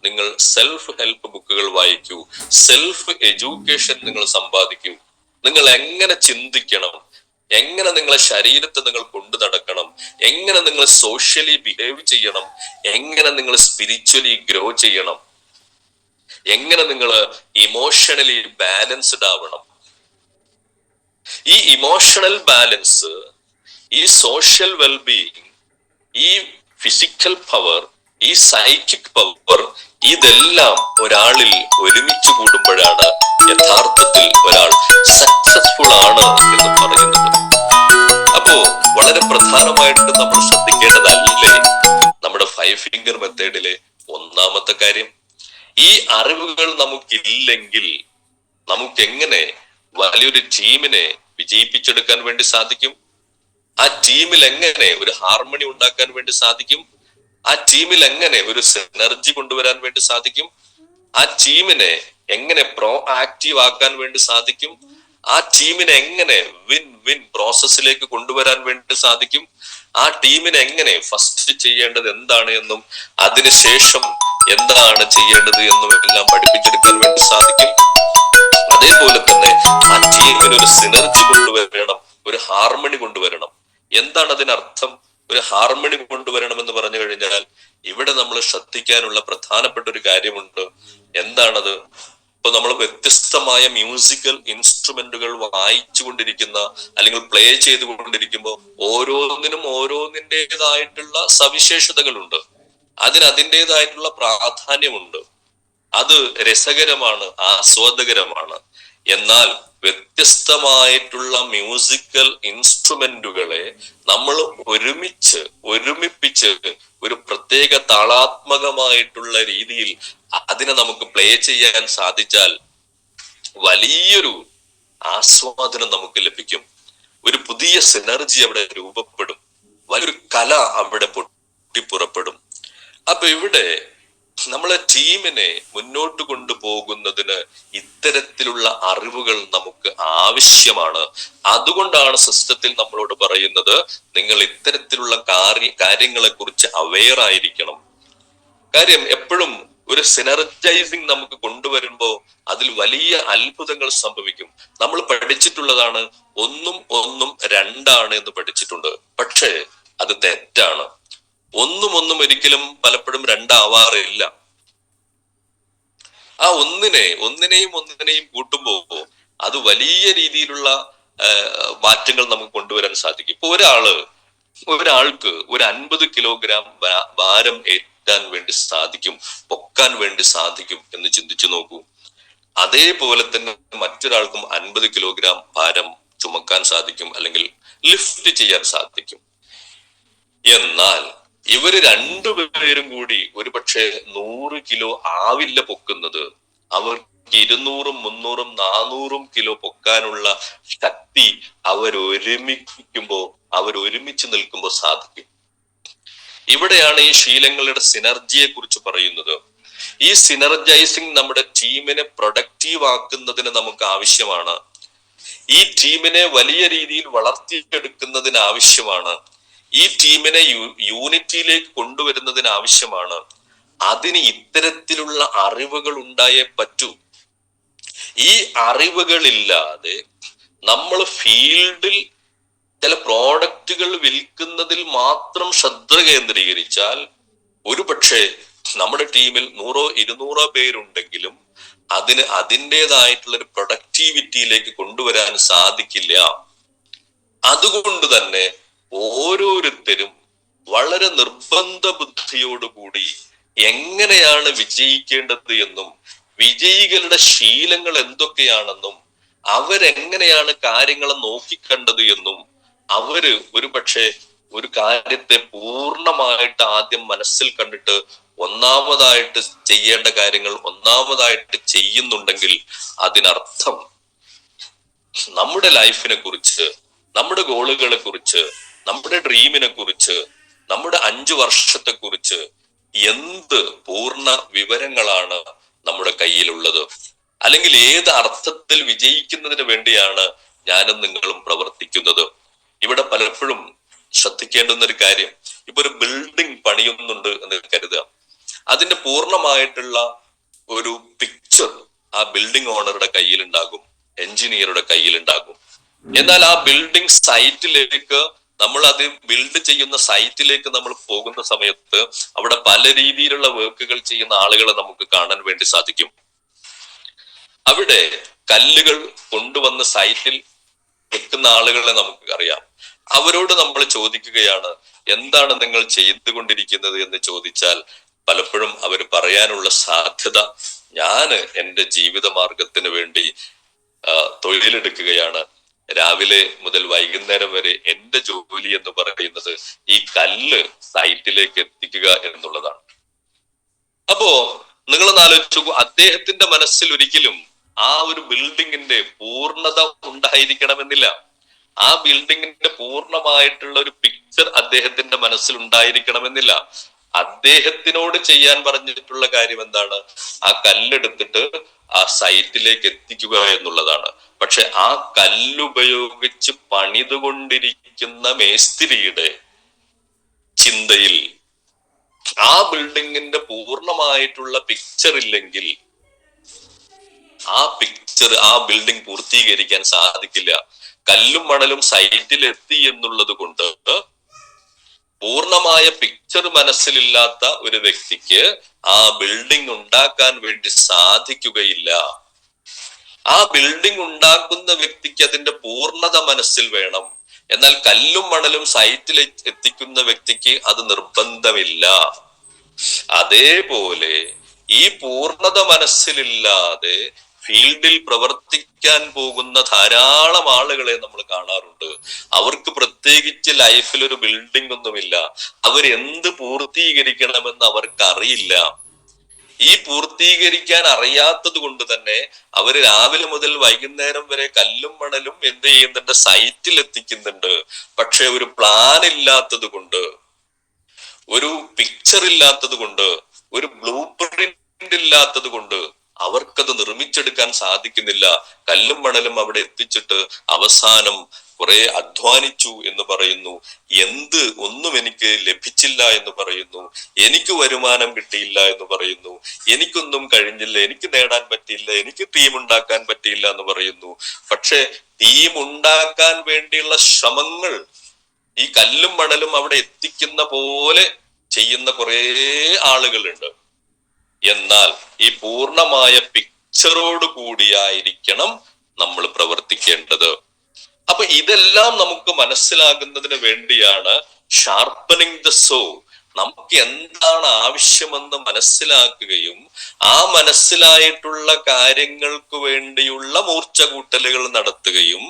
നിങ്ങൾ സെൽഫ് ഹെൽപ്പ് ബുക്കുകൾ വായിക്കൂ, സെൽഫ് എഡ്യൂക്കേഷൻ നിങ്ങൾ സമ്പാദിക്കൂ. നിങ്ങൾ എങ്ങനെ ചിന്തിക്കണം, എങ്ങനെ നിങ്ങളെ ശരീരത്തെ നിങ്ങൾ കൊണ്ടു നടക്കണം, എങ്ങനെ നിങ്ങൾ സോഷ്യലി ബിഹേവ് ചെയ്യണം, എങ്ങനെ നിങ്ങൾ സ്പിരിച്വലി ഗ്രോ ചെയ്യണം, എങ്ങനെ നിങ്ങൾ ഇമോഷണലി ബാലൻസ്ഡ് ആവണം. ഈ ഇമോഷണൽ ബാലൻസ്, ഈ സോഷ്യൽ വെൽബീയിങ്, ഈ ഫിസിക്കൽ പവർ, ഈ സൈക്കിക് പവർ, ഇതെല്ലാം ഒരാളിൽ ഒരുമിച്ച് കൂടുമ്പോഴാണ് യഥാർത്ഥത്തിൽ ഒരാൾ സക്സസ്ഫുൾ ആണ് എന്ന് പറയുന്നത്. അപ്പോ വളരെ പ്രധാനമായിട്ട് നമ്മൾ ശ്രദ്ധിക്കേണ്ടതല്ലേ നമ്മുടെ 5 ഫിംഗർ മെത്തേഡിലെ ഒന്നാമത്തെ കാര്യം. ഈ അറിവുകൾ നമുക്കില്ലെങ്കിൽ നമുക്ക് എങ്ങനെ വലിയൊരു ടീമിനെ വിജയിപ്പിച്ചെടുക്കാൻ വേണ്ടി സാധിക്കും? ആ ടീമിൽ എങ്ങനെ ഒരു ഹാർമണി ഉണ്ടാക്കാൻ വേണ്ടി സാധിക്കും? ആ ടീമിൽ എങ്ങനെ ഒരു സിനർജി കൊണ്ടുവരാൻ വേണ്ടി സാധിക്കും? ആ ടീമിനെ എങ്ങനെ പ്രോ ആക്റ്റീവ് ആക്കാൻ വേണ്ടി സാധിക്കും? ആ ടീമിനെ എങ്ങനെ വിൻ വിൻ പ്രോസസ്സിലേക്ക് കൊണ്ടുവരാൻ വേണ്ടി സാധിക്കും? ആ ടീമിനെ എങ്ങനെ ഫസ്റ്റ് ചെയ്യേണ്ടത് എന്താണ് എന്നും അതിനുശേഷം എന്താണ് ചെയ്യേണ്ടത് എന്നും എല്ലാം പഠിപ്പിച്ചെടുക്കാൻ വേണ്ടി സാധിക്കും. അതേപോലെ തന്നെ ആ ടീമിന് ഒരു സിനർജി കൊണ്ടുവരണം, ഒരു ഹാർമണി കൊണ്ടുവരണം. എന്താണ് അതിനർത്ഥം? ഒരു ഹാർമണി കൊണ്ടുവരണം എന്ന് പറഞ്ഞു കഴിഞ്ഞാൽ ഇവിടെ നമ്മൾ ശ്രദ്ധിക്കാനുള്ള പ്രധാനപ്പെട്ട ഒരു കാര്യമുണ്ട്. എന്താണത്? ഇപ്പൊ നമ്മൾ വ്യത്യസ്തമായ മ്യൂസിക്കൽ ഇൻസ്ട്രുമെന്റുകൾ വായിച്ചു കൊണ്ടിരിക്കുന്ന അല്ലെങ്കിൽ പ്ലേ ചെയ്തുകൊണ്ടിരിക്കുമ്പോൾ ഓരോന്നിനും ഓരോന്നിൻ്റെതായിട്ടുള്ള സവിശേഷതകളുണ്ട്, അതിൻ്റെതായിട്ടുള്ള പ്രാധാന്യമുണ്ട്. അത് രസകരമാണ്, ആസ്വാദകരമാണ്. എന്നാൽ വ്യത്യസ്തമായിട്ടുള്ള മ്യൂസിക്കൽ ഇൻസ്ട്രുമെന്റുകളെ നമ്മൾ ഒരുമിപ്പിച്ച് ഒരു പ്രത്യേക താളാത്മകമായിട്ടുള്ള രീതിയിൽ അതിനെ നമുക്ക് പ്ലേ ചെയ്യാൻ സാധിച്ചാൽ വലിയൊരു ആസ്വാദനം നമുക്ക് ലഭിക്കും. ഒരു പുതിയ സിനർജി അവിടെ രൂപപ്പെടും, വലിയൊരു കല അവിടെ പൊട്ടിപ്പുറപ്പെടും. അപ്പൊ ഇവിടെ നമ്മളെ ടീമിനെ മുന്നോട്ട് കൊണ്ടുപോകുന്നതിന് ഇത്തരത്തിലുള്ള അറിവുകൾ നമുക്ക് ആവശ്യമാണ്. അതുകൊണ്ടാണ് സിസ്റ്റത്തിൽ നമ്മളോട് പറയുന്നത്, നിങ്ങൾ ഇത്തരത്തിലുള്ള കാര്യങ്ങളെ കുറിച്ച് അവെയർ ആയിരിക്കണം. കാര്യം എപ്പോഴും ഒരു സിനർജൈസിങ് നമുക്ക് കൊണ്ടുവരുമ്പോൾ അതിൽ വലിയ അത്ഭുതങ്ങൾ സംഭവിക്കും. നമ്മൾ പഠിച്ചിട്ടുള്ളതാണ് 1 1 2 എന്ന് പഠിച്ചിട്ടുണ്ട്. പക്ഷേ അത് തെറ്റാണ്. ഒന്നും ഒരിക്കലും പലപ്പോഴും രണ്ടാവാറില്ല. ആ ഒന്നിനെയും കൂട്ടുമ്പോ അത് വലിയ രീതിയിലുള്ള മാറ്റങ്ങൾ നമുക്ക് കൊണ്ടുവരാൻ സാധിക്കും. ഇപ്പൊ ഒരാൾക്ക് ഒരു 50 കിലോഗ്രാം ഭാരം ഏറ്റാൻ വേണ്ടി സാധിക്കും, പൊക്കാൻ വേണ്ടി സാധിക്കും എന്ന് ചിന്തിച്ചു നോക്കൂ. അതേപോലെ തന്നെ മറ്റൊരാൾക്കും 50 കിലോഗ്രാം ഭാരം ചുമക്കാൻ സാധിക്കും, അല്ലെങ്കിൽ ലിഫ്റ്റ് ചെയ്യാൻ സാധിക്കും. എന്നാൽ ഇവര് രണ്ടുപേരും കൂടി ഒരു പക്ഷേ 100 കിലോ ആവില്ല പൊക്കുന്നത്. അവർക്ക് 200, 300, 400 കിലോ പൊക്കാനുള്ള ശക്തി അവരൊരുമിച്ച് നിൽക്കുമ്പോൾ സാധിക്കും. ഇവിടെയാണ് ഈ ശീലങ്ങളുടെ സിനർജിയെ കുറിച്ച് പറയുന്നത്. ഈ സിനർജൈസിങ് നമ്മുടെ ടീമിനെ പ്രൊഡക്റ്റീവ് ആക്കുന്നതിന് നമുക്ക് ആവശ്യമാണ്. ഈ ടീമിനെ വലിയ രീതിയിൽ വളർത്തിയെടുക്കുന്നതിന് ആവശ്യമാണ്. ഈ ടീമിനെ യൂണിറ്റിയിലേക്ക് കൊണ്ടുവരുന്നതിന് ആവശ്യമാണ്. അതിന് ഇത്തരത്തിലുള്ള അറിവുകൾ ഉണ്ടായേ പറ്റൂ. ഈ അറിവുകളില്ലാതെ നമ്മൾ ഫീൽഡിൽ ചില പ്രോഡക്റ്റുകൾ വിൽക്കുന്നതിൽ മാത്രം ശ്രദ്ധ കേന്ദ്രീകരിച്ചാൽ ഒരു പക്ഷേ നമ്മുടെ ടീമിൽ 100, 200 പേരുണ്ടെങ്കിലും അതിന് അതിൻ്റെതായിട്ടുള്ള ഒരു പ്രൊഡക്ടിവിറ്റിയിലേക്ക് കൊണ്ടുവരാൻ സാധിക്കില്ല. അതുകൊണ്ട് തന്നെ ഓരോരുത്തരും വളരെ നിർബന്ധ ബുദ്ധിയോടുകൂടി എങ്ങനെയാണ് വിജയിക്കേണ്ടത് എന്നും വിജയികളുടെ ശീലങ്ങൾ എന്തൊക്കെയാണെന്നും അവരെങ്ങനെയാണ് കാര്യങ്ങളെ നോക്കിക്കണ്ടത് എന്നും അവര് ഒരു പക്ഷേ ഒരു കാര്യത്തെ പൂർണ്ണമായിട്ട് ആദ്യം മനസ്സിൽ കണ്ടിട്ട് ഒന്നാമതായിട്ട് ചെയ്യേണ്ട കാര്യങ്ങൾ ഒന്നാമതായിട്ട് ചെയ്യുന്നുണ്ടെങ്കിൽ അതിനർത്ഥം നമ്മുടെ ലൈഫിനെ കുറിച്ച്, നമ്മുടെ ഗോളുകളെ കുറിച്ച്, നമ്മുടെ ഡ്രീമിനെ കുറിച്ച്, നമ്മുടെ 5 വർഷത്തെ കുറിച്ച് എന്ത് പൂർണ്ണ വിവരങ്ങളാണ് നമ്മുടെ കയ്യിലുള്ളത്, അല്ലെങ്കിൽ ഏത് അർത്ഥത്തിൽ വിജയിക്കുന്നതിന് വേണ്ടിയാണ് ഞാനും നിങ്ങളും പ്രവർത്തിക്കുന്നത്. ഇവിടെ പലപ്പോഴും ശ്രദ്ധിക്കേണ്ടുന്ന ഒരു കാര്യം, ഇപ്പൊ ഒരു ബിൽഡിംഗ് പണിയുന്നുണ്ട് എന്ന് കരുതുക. അതിന്റെ പൂർണ്ണമായിട്ടുള്ള ഒരു പിക്ചർ ആ ബിൽഡിംഗ് ഓണറുടെ കയ്യിലുണ്ടാകും, എഞ്ചിനീയറുടെ കയ്യിലുണ്ടാകും. എന്നാൽ ആ ബിൽഡിംഗ് സൈറ്റിലേക്ക് അത് ബിൽഡ് ചെയ്യുന്ന സൈറ്റിലേക്ക് നമ്മൾ പോകുന്ന സമയത്ത് അവിടെ പല രീതിയിലുള്ള വർക്കുകൾ ചെയ്യുന്ന ആളുകളെ നമുക്ക് കാണാൻ വേണ്ടി സാധിക്കും. അവിടെ കല്ലുകൾ കൊണ്ടുവന്ന് സൈറ്റിൽ വെക്കുന്ന ആളുകളെ നമുക്ക് അറിയാം. അവരോട് നമ്മൾ ചോദിക്കുകയാണ്, എന്താണ് നിങ്ങൾ ചെയ്തുകൊണ്ടിരിക്കുന്നത് എന്ന് ചോദിച്ചാൽ പലപ്പോഴും അവർ പറയാനുള്ള സാധ്യത, ഞാന് എന്റെ ജീവിത മാർഗത്തിന് വേണ്ടി തൊഴിലെടുക്കുകയാണ്. രാവിലെ മുതൽ വൈകുന്നേരം വരെ എന്റെ ജോലി എന്ന് പറയുന്നത് ഈ കല്ല് സൈറ്റിലേക്ക് എത്തിക്കുക എന്നുള്ളതാണ്. അപ്പോ നിങ്ങളൊന്ന് ആലോചിച്ചു, അദ്ദേഹത്തിന്റെ മനസ്സിൽ ഒരിക്കലും ആ ഒരു ബിൽഡിങ്ങിന്റെ പൂർണ്ണത ഉണ്ടായിരിക്കണമെന്നില്ല. ആ ബിൽഡിങ്ങിന്റെ പൂർണ്ണമായിട്ടുള്ള ഒരു പിക്ചർ അദ്ദേഹത്തിന്റെ മനസ്സിൽ ഉണ്ടായിരിക്കണമെന്നില്ല. അദ്ദേഹത്തിനോട് ചെയ്യാൻ പറഞ്ഞിട്ടുള്ള കാര്യം എന്താണ്? ആ കല്ലെടുത്തിട്ട് ആ സൈറ്റിലേക്ക് എത്തിക്കുക എന്നുള്ളതാണ്. പക്ഷെ ആ കല്ലുപയോഗിച്ച് പണിതുകൊണ്ടിരിക്കുന്ന മേസ്തിരിയുടെ ചിന്തയിൽ ആ ബിൽഡിങ്ങിന്റെ പൂർണ്ണമായിട്ടുള്ള പിക്ചർ ഇല്ലെങ്കിൽ ആ ബിൽഡിംഗ് പൂർത്തീകരിക്കാൻ സാധിക്കില്ല. കല്ലും മണലും സൈറ്റിൽ എത്തി എന്നുള്ളത് കൊണ്ട് പൂർണ്ണമായ പിക്ചർ മനസ്സിലില്ലാത്ത ഒരു വ്യക്തിക്ക് ആ ബിൽഡിംഗ് ഉണ്ടാക്കാൻ വേണ്ടി സാധിക്കുകയില്ല. ആ ബിൽഡിംഗ് ഉണ്ടാക്കുന്ന വ്യക്തിക്ക് അതിന്റെ പൂർണ്ണത മനസ്സിൽ വേണം. എന്നാൽ കല്ലും മണലും സൈറ്റിൽ എത്തിക്കുന്ന വ്യക്തിക്ക് അത് നിർബന്ധമില്ല. അതേപോലെ ഈ പൂർണ്ണത മനസ്സിലില്ലാതെ ഫീൽഡിൽ പ്രവർത്തിക്കാൻ പോകുന്ന ധാരാളം ആളുകളെ നമ്മൾ കാണാറുണ്ട്. അവർക്ക് പ്രത്യേകിച്ച് ലൈഫിൽ ഒരു ബിൽഡിംഗ് ഒന്നുമില്ല. അവരെന്ത് പൂർത്തീകരിക്കണമെന്ന് അവർക്ക് അറിയില്ല. ഈ പൂർത്തീകരിക്കാൻ അറിയാത്തത് കൊണ്ട് തന്നെ അവര് രാവിലെ മുതൽ വൈകുന്നേരം വരെ കല്ലും മണലും എന്ത് ചെയ്യുന്നുണ്ട്? സൈറ്റിൽ എത്തിക്കുന്നുണ്ട്. പക്ഷെ ഒരു പ്ലാൻ ഇല്ലാത്തത് കൊണ്ട്, ഒരു പിക്ചർ ഇല്ലാത്തത് കൊണ്ട്, ഒരു ബ്ലൂ പ്രിന്റ് ഇല്ലാത്തത് കൊണ്ട് അവർക്കത് നിർമ്മിച്ചെടുക്കാൻ സാധിക്കുന്നില്ല. കല്ലും മണലും അവിടെ എത്തിച്ചിട്ട് അവസാനം കുറെ അധ്വാനിച്ചു എന്ന് പറയുന്നു, ഒന്നും എനിക്ക് ലഭിച്ചില്ല എന്ന് പറയുന്നു, എനിക്ക് വരുമാനം കിട്ടിയില്ല എന്ന് പറയുന്നു, എനിക്കൊന്നും കഴിഞ്ഞില്ല, എനിക്ക് നേടാൻ പറ്റിയില്ല, എനിക്ക് ടീം ഉണ്ടാക്കാൻ പറ്റിയില്ല എന്ന് പറയുന്നു. പക്ഷെ ടീം ഉണ്ടാക്കാൻ വേണ്ടിയുള്ള ശ്രമങ്ങൾ ഈ കല്ലും മണലും അവിടെ എത്തിക്കുന്ന പോലെ ചെയ്യുന്ന കുറെ ആളുകളുണ്ട്. എന്നാൽ ഈ പൂർണ്ണമായ പിക്ചറോട് കൂടിയായിരിക്കണം നമ്മൾ പ്രവർത്തിക്കേണ്ടത്. അപ്പൊ ഇതെല്ലാം നമുക്ക് മനസ്സിലാകുന്നതിന് വേണ്ടിയാണ് ഷാർപ്പനിങ് ദ സോ. നമുക്ക് എന്താണ് ആവശ്യമെന്ന് മനസ്സിലാക്കുകയും ആ മനസ്സിലായിട്ടുള്ള കാര്യങ്ങൾക്ക് വേണ്ടിയുള്ള മൂർച്ച കൂട്ടലുകൾ നടത്തുകയും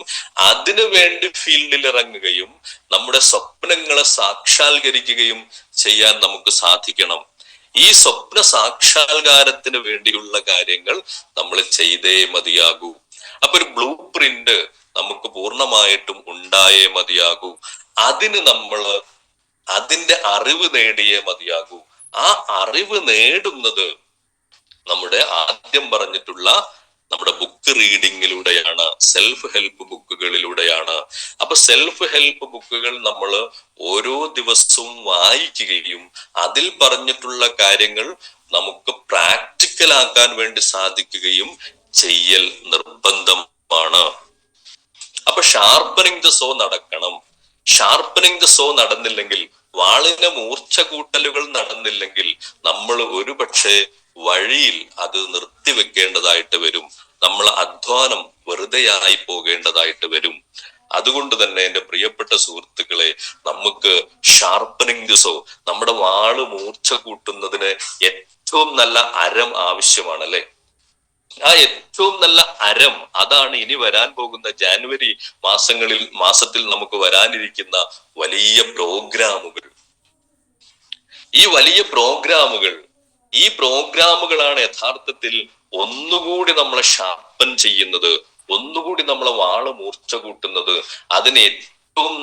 അതിനു വേണ്ടി ഫീൽഡിൽ ഇറങ്ങുകയും നമ്മുടെ സ്വപ്നങ്ങളെ സാക്ഷാത്കരിക്കുകയും ചെയ്യാൻ നമുക്ക് സാധിക്കണം. ഈ സ്വപ്ന സാക്ഷാത്കാരത്തിന് വേണ്ടിയുള്ള കാര്യങ്ങൾ നമ്മൾ ചെയ്തേ മതിയാകൂ. അപ്പൊ ഒരു ബ്ലൂ പ്രിന്റ് നമുക്ക് പൂർണ്ണമായിട്ടും ഉണ്ടായേ മതിയാകൂ. അതിന് നമ്മൾ അതിന്റെ അറിവ് നേടിയേ മതിയാകൂ. ആ അറിവ് നേടുന്നത് നമ്മുടെ ആദ്യം പറഞ്ഞിട്ടുള്ള നമ്മുടെ ബുക്ക് റീഡിങ്ങിലൂടെയാണ്, സെൽഫ് ഹെൽപ്പ് ബുക്കുകളിലൂടെയാണ്. അപ്പൊ സെൽഫ് ഹെൽപ്പ് ബുക്കുകൾ നമ്മൾ ഓരോ ദിവസവും വായിക്കുകയും അതിൽ പറഞ്ഞിട്ടുള്ള കാര്യങ്ങൾ നമുക്ക് പ്രാക്ടിക്കൽ ആക്കാൻ വേണ്ടി സാധിക്കുകയും ചെയ്യൽ നിർബന്ധമാണ്. അപ്പൊ ഷാർപ്പനിങ് ദ സോ നടക്കണം. ഷാർപ്പനിങ് ദ സോ നടന്നില്ലെങ്കിൽ, വാളിന് മൂർച്ച കൂട്ടലുകൾ നടന്നില്ലെങ്കിൽ നമ്മൾ ഒരുപക്ഷെ വഴിയിൽ അത് നിർത്തിവെക്കേണ്ടതായിട്ട് വരും. നമ്മൾ അധ്വാനം വെറുതെയായി പോകേണ്ടതായിട്ട് വരും. അതുകൊണ്ട് തന്നെ എന്റെ പ്രിയപ്പെട്ട സുഹൃത്തുക്കളെ, നമുക്ക് ഷാർപ്പനിങ് ദി സോ, നമ്മുടെ വാള് മൂർച്ച കൂട്ടുന്നതിന് ഏറ്റവും നല്ല അരം ആവശ്യമാണ്, അല്ലെ? ആ ഏറ്റവും നല്ല അരം, അതാണ് ഇനി വരാൻ പോകുന്ന ജാനുവരി മാസത്തിൽ നമുക്ക് വരാനിരിക്കുന്ന വലിയ പ്രോഗ്രാമുകൾ. ഈ വലിയ പ്രോഗ്രാമുകളാണ് യഥാർത്ഥത്തിൽ ഒന്നുകൂടി നമ്മളെ ഷാർപ്പൻ ചെയ്യുന്നത്, ഒന്നുകൂടി നമ്മളെ വാള് മൂർച്ച കൂട്ടുന്നത്. അതിന് ഏറ്റവും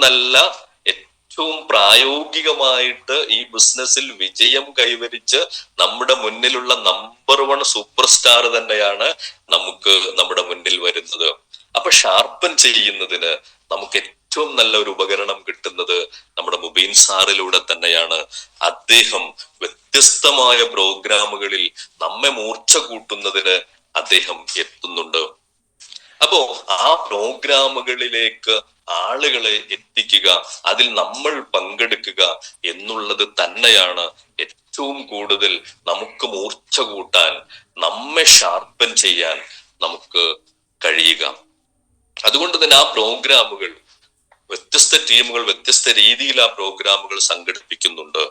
പ്രായോഗികമായിട്ട് ഈ ബിസിനസ്സിൽ വിജയം കൈവരിച്ച് നമ്മുടെ മുന്നിലുള്ള നമ്പർ 1 സൂപ്പർ സ്റ്റാർ തന്നെയാണ് നമുക്ക് നമ്മുടെ മുന്നിൽ വരുന്നത്. അപ്പൊ ഷാർപ്പൻ ചെയ്യുന്നതിന് നമുക്ക് ഏറ്റവും നല്ല ഒരു ഉപകരണം കിട്ടുന്നത് നമ്മുടെ മുബീൻ സാറിലൂടെ തന്നെയാണ്. അദ്ദേഹം വ്യത്യസ്തമായ പ്രോഗ്രാമുകളിൽ നമ്മെ മൂർച്ച കൂട്ടുന്നതിന് അദ്ദേഹം എത്തുന്നുണ്ട്. അപ്പോ ആ പ്രോഗ്രാമുകളിലേക്ക് ആളുകളെ എത്തിക്കുക, അതിൽ നമ്മൾ പങ്കെടുക്കുക എന്നുള്ളത് തന്നെയാണ് ഏറ്റവും കൂടുതൽ നമുക്ക് മൂർച്ച കൂട്ടാൻ, നമ്മെ ഷാർപ്പൻ ചെയ്യാൻ നമുക്ക് കഴിയുക. അതുകൊണ്ട് തന്നെ ആ പ്രോഗ്രാമുകൾ, വ്യത്യസ്ത ടീമുകൾ വ്യത്യസ്ത രീതിയിൽ ആ പ്രോഗ്രാമുകൾ സംഘടിപ്പിക്കുന്നുണ്ട്.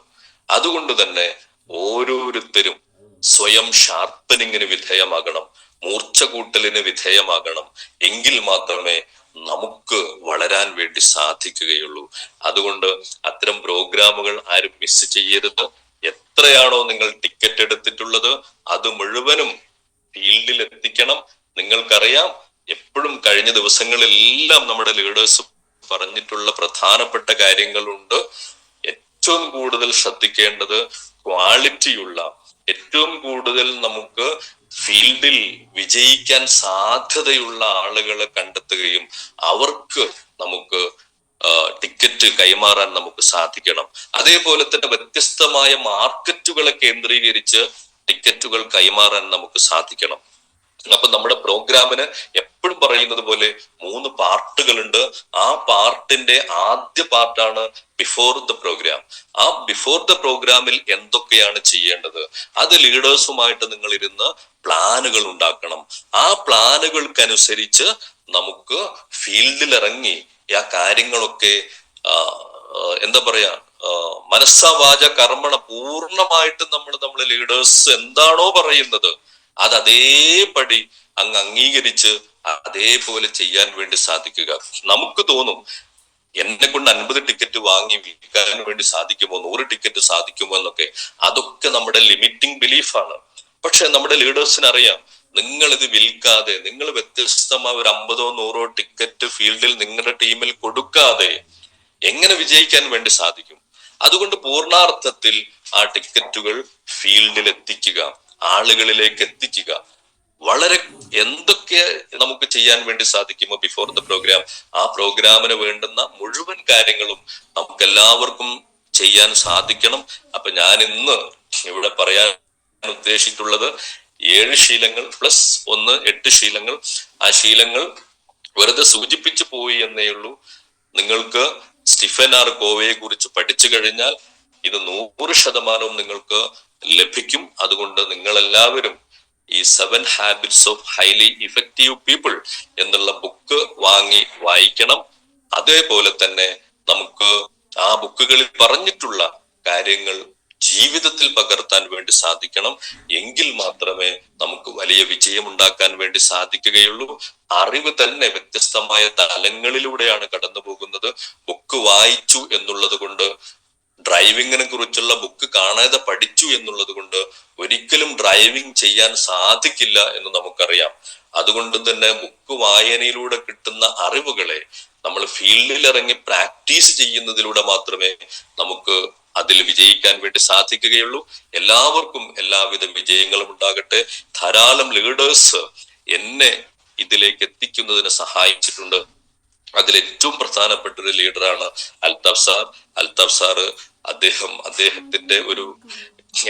അതുകൊണ്ട് തന്നെ ഓരോരുത്തരും സ്വയം ഷാർപ്പനിങ്ങിന് വിധേയമാകണം, മൂർച്ച കൂട്ടലിന് വിധേയമാകണം. എങ്കിൽ മാത്രമേ നമുക്ക് വളരാൻ വേണ്ടി സാധിക്കുകയുള്ളൂ. അതുകൊണ്ട് അത്തരം പ്രോഗ്രാമുകൾ ആരും മിസ് ചെയ്യരുത്. എത്രയാണോ നിങ്ങൾ ടിക്കറ്റ് എടുത്തിട്ടുള്ളത് അത് മുഴുവനും ഫീൽഡിൽ എത്തിക്കണം. നിങ്ങൾക്കറിയാം, എപ്പോഴും കഴിഞ്ഞ ദിവസങ്ങളിലെല്ലാം നമ്മുടെ ലീഡേഴ്സ് പറഞ്ഞിട്ടുള്ള പ്രധാനപ്പെട്ട കാര്യങ്ങളുണ്ട്. ഏറ്റവും കൂടുതൽ ശ്രദ്ധിക്കേണ്ടത് ക്വാളിറ്റിയുള്ള, ഏറ്റവും കൂടുതൽ നമുക്ക് ഫീൽഡിൽ വിജയിക്കാൻ സാധ്യതയുള്ള ആളുകളെ കണ്ടെത്തുകയും അവർക്ക് നമുക്ക് ടിക്കറ്റ് കൈമാറാൻ നമുക്ക് സാധിക്കണം. അതേപോലെ തന്നെ വ്യത്യസ്തമായ മാർക്കറ്റുകളെ കേന്ദ്രീകരിച്ച് ടിക്കറ്റുകൾ കൈമാറാൻ നമുക്ക് സാധിക്കണം. അപ്പൊ നമ്മുടെ പ്രോഗ്രാമിന് എപ്പോഴും പറയുന്നത് പോലെ 3 പാർട്ടുകളുണ്ട്. ആ പാർട്ടിന്റെ ആദ്യ പാർട്ടാണ് ബിഫോർ ദ പ്രോഗ്രാം. ആ ബിഫോർ ദ പ്രോഗ്രാമിൽ എന്തൊക്കെയാണ് ചെയ്യേണ്ടത്, അത് ലീഡേഴ്സുമായിട്ട് നിങ്ങൾ ഇരുന്ന് പ്ലാനുകൾ ഉണ്ടാക്കണം. ആ പ്ലാനുകൾക്കനുസരിച്ച് നമുക്ക് ഫീൽഡിൽ ഇറങ്ങി ആ കാര്യങ്ങളൊക്കെ എന്താ പറയാ, മനസ്സാ വാച കർമ്മണ പൂർണ്ണമായിട്ട് നമ്മളെ ലീഡേഴ്സ് എന്താണോ പറയുന്നത് അത് അതേപടി അങ്ങ് അംഗീകരിച്ച് അതേപോലെ ചെയ്യാൻ വേണ്ടി സാധിക്കുക. നമുക്ക് തോന്നും എന്നെ കൊണ്ട് 50 ടിക്കറ്റ് വാങ്ങി വിൽക്കാൻ വേണ്ടി സാധിക്കുമോ, 100 ടിക്കറ്റ് സാധിക്കുമോ എന്നൊക്കെ. അതൊക്കെ നമ്മുടെ ലിമിറ്റിംഗ് ബിലീഫാണ്. പക്ഷെ നമ്മുടെ ലീഡേഴ്സിന് അറിയാം, നിങ്ങൾ ഇത് വിൽക്കാതെ, നിങ്ങൾ വ്യത്യസ്തമായ ഒരു 50 100 ടിക്കറ്റ് ഫീൽഡിൽ നിങ്ങളുടെ ടീമിൽ കൊടുക്കാതെ എങ്ങനെ വിജയിക്കാൻ വേണ്ടി സാധിക്കും? അതുകൊണ്ട് പൂർണ്ണാർത്ഥത്തിൽ ആ ടിക്കറ്റുകൾ ഫീൽഡിൽ എത്തിക്കുക, ആളുകളിലേക്ക് എത്തിക്കുക. വളരെ എന്തൊക്കെ നമുക്ക് ചെയ്യാൻ വേണ്ടി സാധിക്കുമോ ബിഫോർ ദ പ്രോഗ്രാം, ആ പ്രോഗ്രാമിന് വേണ്ടുന്ന മുഴുവൻ കാര്യങ്ങളും നമുക്ക് എല്ലാവർക്കും ചെയ്യാൻ സാധിക്കണം. അപ്പൊ ഞാൻ ഇന്ന് ഇവിടെ പറയാൻ ഉദ്ദേശിച്ചിട്ടുള്ളത് 7 ശീലങ്ങൾ പ്ലസ് 1 8 ശീലങ്ങൾ. ആ ശീലങ്ങൾ വെറുതെ സൂചിപ്പിച്ചു പോയി എന്നേ ഉള്ളൂ. നിങ്ങൾക്ക് സ്റ്റീഫൻ ആർ കോവയെ കുറിച്ച് പഠിച്ചു കഴിഞ്ഞാൽ ഇത് 100% നിങ്ങൾക്ക് ലഭിക്കും. അതുകൊണ്ട് നിങ്ങൾ എല്ലാവരും ഈ 7 habits of highly effective people എന്നുള്ള ബുക്ക് വാങ്ങി വായിക്കണം. അതേപോലെ തന്നെ നമുക്ക് ആ ബുക്കുകളിൽ പറഞ്ഞിട്ടുള്ള കാര്യങ്ങൾ ജീവിതത്തിൽ പകർത്താൻ വേണ്ടി സാധിക്കണം. എങ്കിൽ മാത്രമേ നമുക്ക് വലിയ വിജയം ഉണ്ടാക്കാൻ വേണ്ടി സാധിക്കുകയുള്ളൂ. അറിവ് തന്നെ വ്യത്യസ്തമായ തലങ്ങളിലൂടെയാണ് കടന്നു പോകുന്നത്. ബുക്ക് വായിച്ചു എന്നുള്ളത് കൊണ്ട്, ഡ്രൈവിങ്ങിനെ കുറിച്ചുള്ള ബുക്ക് കാണാതെ പഠിച്ചു എന്നുള്ളത് കൊണ്ട് ഒരിക്കലും ഡ്രൈവിംഗ് ചെയ്യാൻ സാധിക്കില്ല എന്ന് നമുക്കറിയാം. അതുകൊണ്ട് തന്നെ ബുക്ക് വായനയിലൂടെ കിട്ടുന്ന അറിവുകളെ നമ്മൾ ഫീൽഡിൽ ഇറങ്ങി പ്രാക്ടീസ് ചെയ്യുന്നതിലൂടെ മാത്രമേ നമുക്ക് അതിൽ വിജയിക്കാൻ വേണ്ടി സാധിക്കുകയുള്ളൂ. എല്ലാവർക്കും എല്ലാവിധ വിജയങ്ങളും ഉണ്ടാകട്ടെ. ധാരാളം ലീഡേഴ്സ് എന്നെ ഇതിലേക്ക് എത്തിക്കുന്നതിന് സഹായിച്ചിട്ടുണ്ട്. അതിൽ ഏറ്റവും പ്രധാനപ്പെട്ട ഒരു ലീഡറാണ് അൽതാഫ് സാർ. അൽതാഫ് സാറ് അദ്ദേഹത്തിന്റെ ഒരു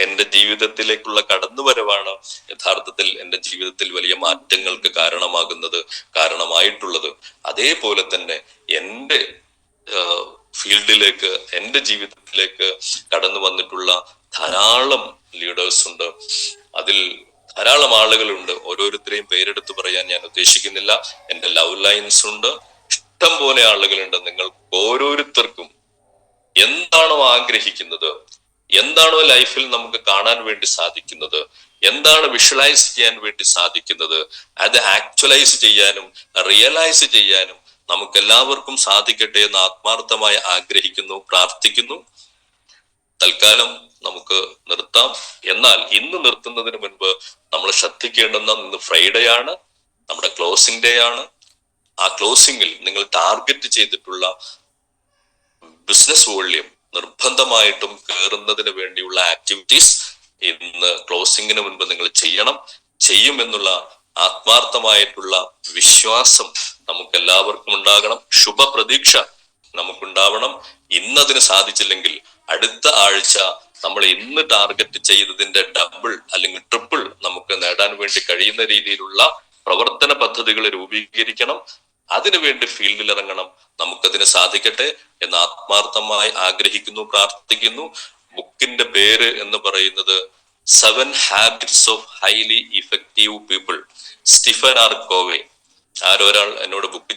എന്റെ ജീവിതത്തിലേക്കുള്ള കടന്നുവരവാണ് യഥാർത്ഥത്തിൽ എന്റെ ജീവിതത്തിൽ വലിയ മാറ്റങ്ങൾക്ക് കാരണമായിട്ടുള്ളത്. അതേപോലെ തന്നെ എന്റെ ഫീൽഡിലേക്ക്, എന്റെ ജീവിതത്തിലേക്ക് കടന്നു വന്നിട്ടുള്ള ധാരാളം ലീഡേഴ്സ് ഉണ്ട്. അതിൽ ധാരാളം ആളുകളുണ്ട്. ഓരോരുത്തരെയും പേരെടുത്ത് പറയാൻ ഞാൻ ഉദ്ദേശിക്കുന്നില്ല. എന്റെ ലവ് ലൈൻസ് ഉണ്ട്. ഇഷ്ടം പോലെ ആളുകളുണ്ട്. നിങ്ങൾ ഓരോരുത്തർക്കും എന്താണോ ആഗ്രഹിക്കുന്നത്, എന്താണോ ലൈഫിൽ നമുക്ക് കാണാൻ വേണ്ടി സാധിക്കുന്നത്, എന്താണ് വിഷ്വലൈസ് ചെയ്യാൻ വേണ്ടി സാധിക്കുന്നത്, അത് ആക്ച്വലൈസ് ചെയ്യാനും റിയലൈസ് ചെയ്യാനും നമുക്ക് എല്ലാവർക്കും സാധിക്കട്ടെ എന്ന് ആത്മാർത്ഥമായി ആഗ്രഹിക്കുന്നു, പ്രാർത്ഥിക്കുന്നു. തൽക്കാലം നമുക്ക് നിർത്താം. എന്നാൽ ഇന്ന് നിർത്തുന്നതിന് മുൻപ് നമ്മൾ ശ്രദ്ധിക്കേണ്ടുന്ന, ഇന്ന് ഫ്രൈഡേ ആണ്, നമ്മുടെ ക്ലോസിംഗ് ഡേ ആണ്. ആ ക്ലോസിംഗിൽ നിങ്ങൾ ടാർഗറ്റ് ചെയ്തിട്ടുള്ള ബിസിനസ് വോള്യം നിർബന്ധമായിട്ടും കയറുന്നതിന് വേണ്ടിയുള്ള ആക്ടിവിറ്റീസ് ഇന്ന് ക്ലോസിംഗിന് മുൻപ് നിങ്ങൾ ചെയ്യുമെന്നുള്ള ആത്മാർത്ഥമായിട്ടുള്ള വിശ്വാസം നമുക്ക് എല്ലാവർക്കും ഉണ്ടാകണം. ശുഭപ്രതീക്ഷ നമുക്കുണ്ടാവണം. ഇന്നതിന് സാധിച്ചില്ലെങ്കിൽ അടുത്ത ആഴ്ച നമ്മൾ ഇന്ന് ടാർഗറ്റ് ചെയ്തതിന്റെ ഡബിൾ അല്ലെങ്കിൽ ട്രിപ്പിൾ നമുക്ക് നേടാൻ വേണ്ടി കഴിയുന്ന രീതിയിലുള്ള പ്രവർത്തന പദ്ധതികൾ രൂപീകരിക്കണം. അതിനുവേണ്ടി ഫീൽഡിൽ ഇറങ്ങണം. നമുക്കതിന് സാധിക്കട്ടെ എന്ന് ആത്മാർത്ഥമായി ആഗ്രഹിക്കുന്നു, പ്രാർത്ഥിക്കുന്നു. ബുക്കിന്റെ പേര് എന്ന് പറയുന്നത് 7 habits of highly effective people, Stephen R Covey. ആരൊരാൾ എന്നോട് ബുക്ക്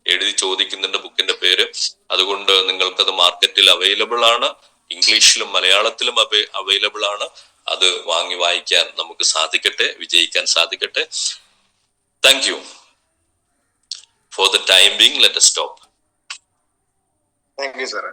എഴുതി ചോദിക്കുന്നുണ്ട് ബുക്കിന്റെ പേര്. അതുകൊണ്ട് നിങ്ങൾക്കത് മാർക്കറ്റിൽ അവൈലബിൾ ആണ്. ഇംഗ്ലീഷിലും മലയാളത്തിലും അവൈലബിൾ ആണ്. അത് വാങ്ങി വായിക്കാൻ നമുക്ക് സാധിക്കട്ടെ, വിജയിക്കാൻ സാധിക്കട്ടെ. Thank you. For the time being, let us stop. Thank you, sir.